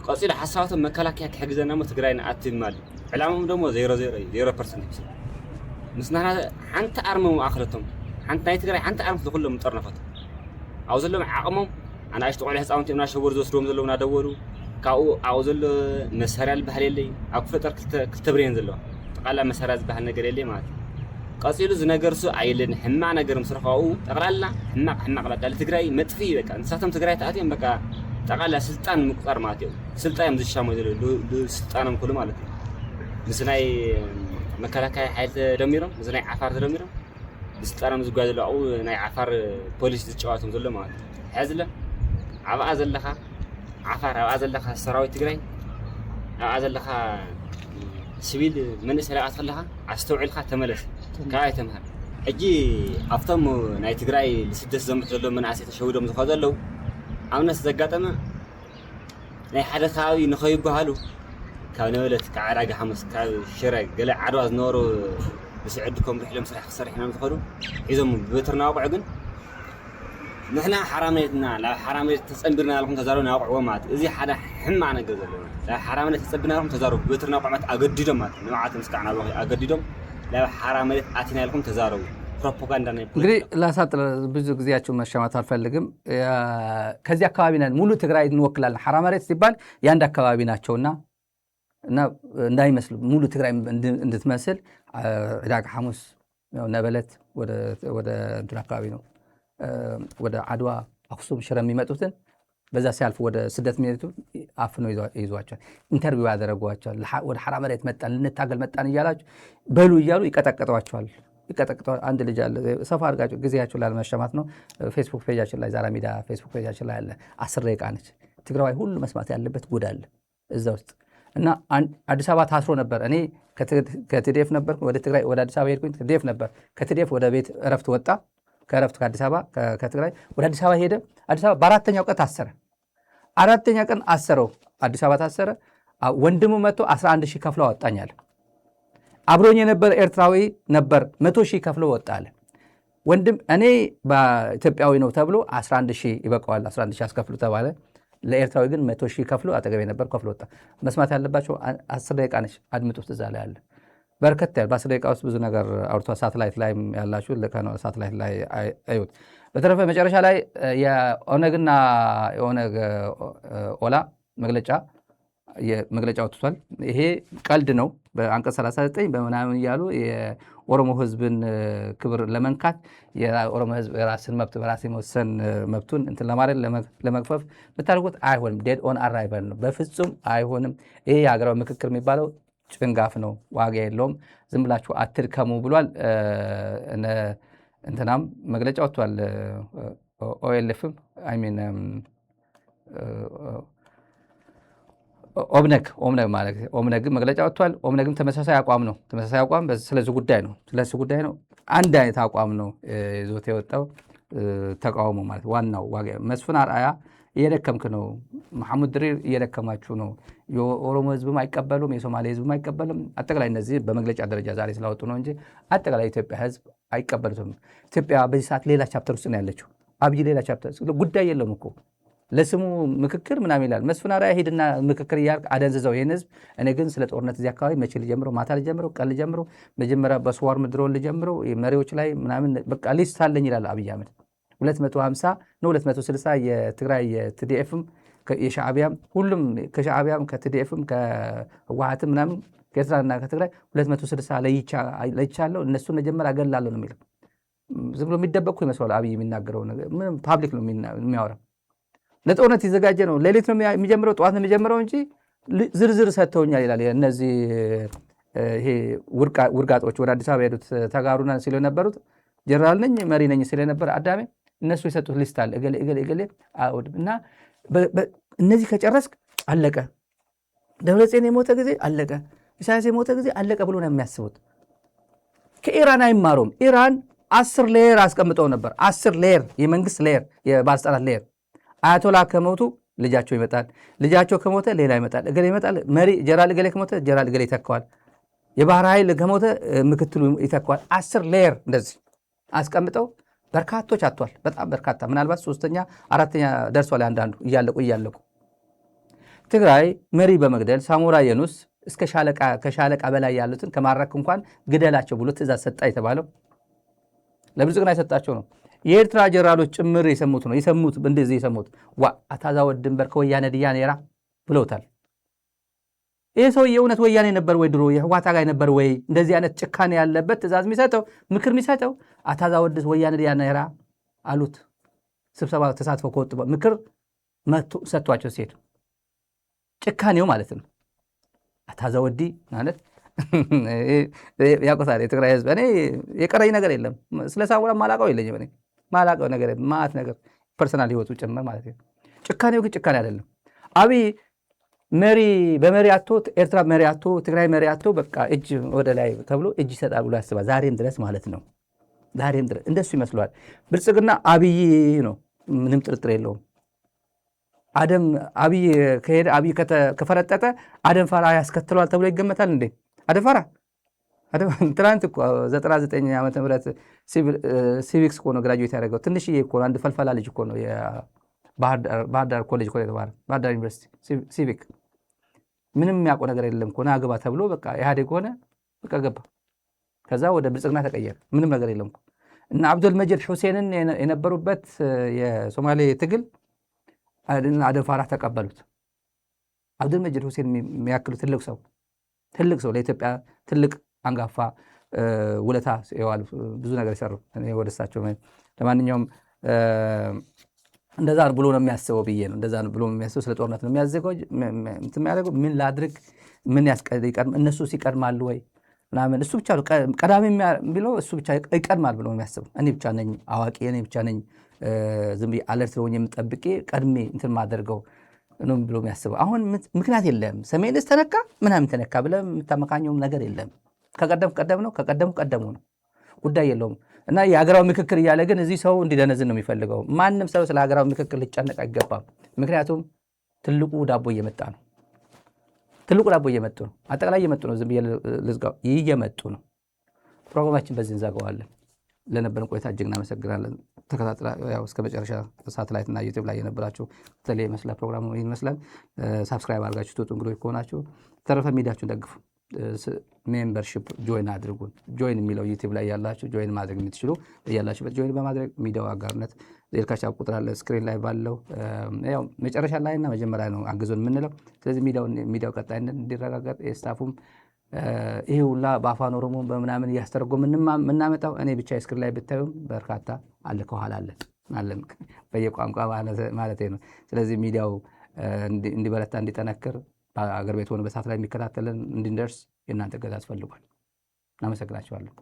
ቆፂሉ ሓሳባቶም መከላከያ ክሕግዘና ሞ ትግራይ ንኣቱ ይማሉ ዕላሞም ደሞ 0% እዩ። ምስናና ሓንቲ ኣርሚ ኣኽለቶም ሓንቲ ናይ ትግራይ ሓንቲ ኣርሚ ዝኩሎም ጠርነፈት ኣብኡ ዘሎም ዓቕሞም ኣናእሽቲ ቆልዑ ህፃውንቲ እዮም ናሸወሩ ዝወስድዎም ዘለዉ እናደወሉ ካብኡ ኣብኡ ዘሎ መሳርያ ዝበሃል የለይ ኣብ ክፍለ ጦር ክልተ ብሬን ዘለዋ ጠቕላላ መሳርያ ዝበሃል ነገር የለይ ማለት እዩ። ቀፂሉ ዝነገርሱ ኣይልን ሕማቅ ነገር ምስርሑ ኣብኡ ጠቕላላ ሕማቅ በቃ ለትግራይ መጥፊ በቃ ንሳቶም ትግራይ ተኣትዮም በቃ ጠቕላላ ስልጣን ምቁፃር ማለት እዮም። ስልጣን እዮም ዝሻመዩ ዘለዉ ስልጣኖም ኩሉ ማለት እዩ። ምስ ናይ መከላከያ ሓይሊ ተደሚሮም ምስ ናይ ዓፋር ተደሚሮም ብስልጣኖም ዝጓዩ ዘለዉ ኣብኡ ናይ ዓፋር ፖሊስ ዝጨዋቶም ዘሎ ማለት እዩ። ሕዝለ ኣብኣ ዘለኻ ዓፋር ኣብኣ ዘለኻ ሰራዊት ትግራይ ኣብኣ ዘለኻ ሲቪል መንእሰይ ላቃት ከለኻ ኣስተውዒልካ ተመለስ ካባይ ተምሃር። ሕጂ ኣብቶም ናይ ትግራይ ንስደት ዘምሑ ዘሎ መናእሰይ ተሸዊዶም ዝኸዱ ዘለዉ ኣብነት ዘጋጠመ ናይ ሓደ ከባቢ ንኸይበሃሉ ካብ ነበለት ካብ ዕዳጋ ሓሙስ ካብ ሽረ ገለ ዓድዋ ዝነበሩ ብስዕድኮም ርሕሎም ስራሕ ክሰርሕ ኢኖም ዝኸዱ ሒዞም ብበትሪ ናውቅዑ ግን ንሕና ሓራ መሬትና ናብ ሓራ መሬት ተፀንቢርና ያልኩም ተዛረቡ ናውቅዕዎ ማለት እዚ ሓደ ሕማቅ ነገር ዘለዎ ናብ ሓራ መሬት ተፀቢርና ያልኩም ተዛረቡ ብበትሪ ናውቅዕ ማለት ኣገዲዶም ማለት ንባዓቶም እስካዕ ናብ ኣገዲዶም ናብ ሓራ መሬት ኣቲና ያልኩም ተዛረቡ ፕሮፓጋንዳ ነው። እንግዲህ ላሳጥር ብዙ ጊዜያችሁን መሻማት አልፈልግም። ከዚህ አካባቢ ነን ሙሉ ትግራይ እንወክላለን። ሐራ መሬት ሲባል የአንድ አካባቢ ናቸውና እና እንዳይመስሉ ሙሉ ትግራይ እንድትመስል ዕዳጋ ሐሙስ ነበለት ወደ እንትን አካባቢ ነው ወደ አድዋ አክሱም ሽረ የሚመጡትን በዛ ሲያልፉ ወደ ስደት የሚሄዱ አፍነው ይዟቸዋል። ኢንተርቪው ያደረጓቸዋል። ወደ ሐራ መሬት መጣን ልንታገል መጣን እያላችሁ በሉ እያሉ ይቀጠቅጧቸዋል። አንድ ልጅ አለ። ሰፋ አድርጋችሁ ጊዜያችሁ ላለመሸማት ነው። ፌስቡክ ፔጃችን ላይ ዛራ ሚዲያ ፌስቡክ ፔጃችን ላይ አለ። 10 ደቂቃ ነች። ትግራዋይ ሁሉ መስማት ያለበት ጉድ አለ እዛ ውስጥ እና አዲስ አበባ ታስሮ ነበር። እኔ ከትዴፍ ነበር ወደ ትግራይ ወደ አዲስ አበባ ሄድኩኝ። ትዴፍ ነበር። ከትዴፍ ወደ ቤት እረፍት ወጣ። ከእረፍት ከአዲስ አበባ ከትግራይ ወደ አዲስ አበባ ሄደ። አዲስ አበባ በአራተኛው ቀን ታሰረ። አራተኛ ቀን አሰረው። አዲስ አበባ ታሰረ። ወንድሙ መጥቶ 11,000 ከፍሎ አወጣኛል። አብሮኝ የነበረ ኤርትራዊ ነበር 100,000 ከፍሎ ወጣለ። ወንድም እኔ በኢትዮጵያዊ ነው ተብሎ 11,000 ይበቃዋል 11,000 አስከፍሉ ተባለ። ለኤርትራዊ ግን 100,000 ከፍሎ አጠገቤ ነበር ከፍሎ ወጣ። መስማት ያለባቸው 10 ደቂቃ ነች። አድምጡት። እዛ ላይ አለ በርከት ያለ በ10 ደቂቃ ውስጥ ብዙ ነገር አውርቷ። ሳተላይት ላይ ያላችሁ ለካኖ ሳተላይት ላይ አዩት። በተረፈ መጨረሻ ላይ የኦነግና የኦነግ ኦላ መግለጫ ወጥቷል። ይሄ ቀልድ ነው። በአንቀጽ 39 በምናምን እያሉ የኦሮሞ ሕዝብን ክብር ለመንካት የኦሮሞ ሕዝብ የራስን መብት በራስ የመወሰን መብቱን እንትን ለማለት ለመግፈፍ ብታደርጉት አይሆንም። ዴድ ኦን አራይቨል ነው። በፍጹም አይሆንም። ይሄ የሀገራዊ ምክክር የሚባለው ጭንጋፍ ነው፣ ዋጋ የለውም፣ ዝም ብላችሁ አትድከሙ ብሏል። እንትናም መግለጫ ወጥቷል። ኦኤልኤፍም ኦብነግ መግለጫ ወጥቷል። ኦብነግም ተመሳሳይ አቋም ነው። ተመሳሳይ አቋም ስለዚህ ጉዳይ ነው። አንድ አይነት አቋም ነው ይዞት የወጣው ተቃውሞ ማለት ዋናው ዋጋ መስፍን አርአያ እየደከምክ ነው፣ መሐሙድ ድሪር እየደከማችሁ ነው፣ የኦሮሞ ህዝብም አይቀበሉም፣ የሶማሌ ህዝብም አይቀበልም። አጠቃላይ እነዚህ በመግለጫ ደረጃ ዛሬ ስላወጡ ነው እንጂ አጠቃላይ ኢትዮጵያ ህዝብ አይቀበሉትም። ኢትዮጵያ በዚህ ሰዓት ሌላ ቻፕተር ውስጥ ነው ያለችው። አብይ ሌላ ቻፕተር ጉዳይ የለም እኮ ለስሙ ምክክር ምናምን ይላል። መስፍን አርአያ ሄድና ምክክር እያልክ አደንዝዘው ይህን ህዝብ። እኔ ግን ስለ ጦርነት እዚህ አካባቢ መቼ ልጀምረው? ማታ ልጀምረው? ቀን ልጀምረው? መጀመሪያ በስዋር ምድሮን ልጀምረው? መሪዎች ላይ ምናምን በቃ ሊስት አለኝ ይላል አብይ አህመድ። 250 ነው 260 የትግራይ የቲዲኤፍም የሻዕቢያም ሁሉም ከሻዕቢያም ከቲዲኤፍም ከህወሓትም ምናምን ከኤርትራና ከትግራይ 260 ለይቻለሁ እነሱን መጀመሪያ አገላለሁ ነው የሚለው። ዝም ብሎ የሚደበቁ ይመስላል አብይ የሚናገረው ነገር። ምንም ፓብሊክ ነው የሚያወራው። ለጦርነት የተዘጋጀ ነው። ሌሊት ነው የሚጀምረው፣ ጠዋት ነው የሚጀምረው እንጂ ዝርዝር ሰጥተውኛል ይላል። እነዚህ ይሄ ውርጋጦች ወደ አዲስ አበባ ሄዱት ተጋሩና ሲሉ የነበሩት ጀነራል ነኝ መሪ ነኝ ሲሉ የነበረ አዳሜ እነሱ የሰጡት ሊስት አለ እገሌ እና እነዚህ ከጨረስክ አለቀ። ደብረጽዮን የሞተ ጊዜ አለቀ፣ ኢሳያስ የሞተ ጊዜ አለቀ ብሎ ነው የሚያስቡት። ከኢራን አይማሩም። ኢራን 10 ሌየር አስቀምጠው ነበር። 10 ሌየር የመንግስት ሌየር የባለስልጣናት ሌየር። አያቶላ ከሞቱ ልጃቸው ይመጣል፣ ልጃቸው ከሞተ ሌላ ይመጣል፣ እገሌ ይመጣል። መሪ ጀነራል እገሌ ከሞተ ጀነራል እገሌ ይተካዋል፣ የባህር ኃይል ከሞተ ምክትሉ ይተካዋል። 10 ሌየር እንደዚህ አስቀምጠው በርካቶች አጥቷል። በጣም በርካታ ምናልባት 3ኛ 4ኛ ደርሷል። አንዳንዱ እያለቁ ትግራይ መሪ በመግደል ሳሞራ የኑስ እስከ ከሻለቃ በላይ ያሉትን ከማረክ እንኳን ግደላቸው ብሎ ትእዛዝ ሰጣ የተባለው ለብልጽግና የሰጣቸው ነው። የኤርትራ ጀነራሎች ጭምር የሰሙት ነው። እንደዚህ የሰሙት አታዛ ወድንበር ከወያነ ድያ ኔራ ብለውታል። ይህ ሰውዬ እውነት ወያኔ ነበር ወይ? ድሮ የህወሓት ጋር ነበር ወይ? እንደዚህ አይነት ጭካኔ ያለበት ትእዛዝ የሚሰጠው ምክር የሚሰጠው አታዛ ወድስ ወያኔ ድያ ኔራ አሉት። ስብሰባ ተሳትፎ ከወጡ ምክር ሰጥቷቸው ሲሄዱ ጭካኔው ማለት ነው። አታዛ ወዲ ማለት ያቆሳል የትግራይ ህዝብ። እኔ የቀረኝ ነገር የለም ስለ ሳውራ ማላቀው የለኝም። እኔ ማላቀው ነገር ማት ነገር ፐርሰናል ህይወቱ ጭምር ማለት ነው። ጭካኔው ግን ጭካኔ አይደለም። አብይ መሪ በመሪ አቶ ኤርትራ መሪ አቶ ትግራይ መሪ አቶ በቃ እጅ ወደ ላይ ተብሎ እጅ ይሰጣል ብሎ ያስባል። ዛሬም ድረስ ማለት ነው። ዛሬም ድረስ እንደሱ ይመስለዋል። ብልጽግና አብይ ነው፣ ምንም ጥርጥር የለውም። አብይ ከሄደ አብይ ከፈረጠጠ አደም ፋራ ያስከትለዋል ተብሎ ይገመታል እንዴ? አደም ፋራ ትናንት እኮ 99 ዓመተ ምህረት ሲቪክስ እኮ ነው ግራጁዌት ያደረገው። ትንሽዬ እኮ አንድ ፈልፈላ ልጅ እኮ ነው። ባህር ዳር ኮሌጅ እኮ የተማረ ባህር ዳር ዩኒቨርሲቲ ሲቪክ። ምንም የሚያውቀው ነገር የለም እኮ ና ግባ ተብሎ በቃ ኢህአዴግ ሆነ በቃ ገባ። ከዛ ወደ ብልጽግና ተቀየረ። ምንም ነገር የለም እኮ እና አብዱል መጂድ ሁሴንን የነበሩበት የሶማሌ ትግል አደም ፋራህ ተቀበሉት። አብዱል መጂድ ሁሴን የሚያክሉ ትልቅ ሰው ለኢትዮጵያ ትልቅ አንጋፋ ውለታ የዋሉ ብዙ ነገር የሰሩ ወደ እሳቸው። ለማንኛውም እንደዛ ብሎ ነው የሚያስበው ብዬ ነው። እንደዛ ብሎ የሚያስበው ስለ ጦርነት ነው የሚያደርገው። ምን ላድርግ፣ ምን ይቀድም፣ እነሱ ሲቀድማሉ ወይ ምናምን። እሱ ብቻ ነው ቀዳሚ ቢለው እሱ ብቻ ይቀድማል ብሎ የሚያስበው። እኔ ብቻ ነኝ አዋቂ፣ እኔ ብቻ ነኝ ዝም ብዬ አለርት ሆኜ የምጠብቄ ቀድሜ እንትን ማደርገው ነው ብሎ የሚያስበው። አሁን ምክንያት የለም። ሰሜንስ ተነካ ምናምን ተነካ ብለህ የምታመካኘውም ነገር የለም። ከቀደም ነው፣ ቀደሙ ነው፣ ጉዳይ የለውም። እና የሀገራዊ ምክክር እያለ ግን እዚህ ሰው እንዲደነዝን ነው የሚፈልገው። ማንም ሰው ስለ ሀገራዊ ምክክር ሊጨነቅ አይገባም። ምክንያቱም ትልቁ ዳቦ እየመጣ ነው። አጠቃላይ እየመጡ ነው። ዝም ብዬ ልዝጋው፣ እየመጡ ነው። ፕሮግራማችን በዚህ እንዘጋዋለን። ለነበረን ቆይታ እጅግ እናመሰግናለን። ተከታተላ እስከ መጨረሻ ሳተላይት እና ዩቲዩብ ላይ የነበራችሁ በተለይ ይመስላል ፕሮግራሙ ይመስላል። ሳብስክራይብ አድርጋችሁ ትወጡ እንግዶች ከሆናችሁ ተረፈ ሚዲያችሁን ደግፉ። ሜምበርሺፕ ጆይን አድርጉን። ጆይን የሚለው ዩቲዩብ ላይ ያላችሁ ጆይን ማድረግ የምትችሉ ያላችሁበት ጆይን በማድረግ ሚዲያው አጋርነት የልካቻ ቁጥር አለ ስክሪን ላይ ባለው ያው መጨረሻ ላይ እና መጀመሪያ ነው አግዞን የምንለው። ስለዚህ ሚዲያው ቀጣይነት እንዲረጋገጥ የስታፉም ይሄ ሁላ በአፋን ኦሮሞ በምናምን እያስተረጎም የምናመጣው እኔ ብቻ ስክሪን ላይ ብታዩም በርካታ አለ ከኋላ አለን በየቋንቋ ማለት ነው። ስለዚህ ሚዲያው እንዲበረታ እንዲጠነክር በአገር ቤት ሆነ በሳት ላይ የሚከታተልን እንድንደርስ የእናንተ እገዛ ያስፈልጓል። እናመሰግናችኋለሁ።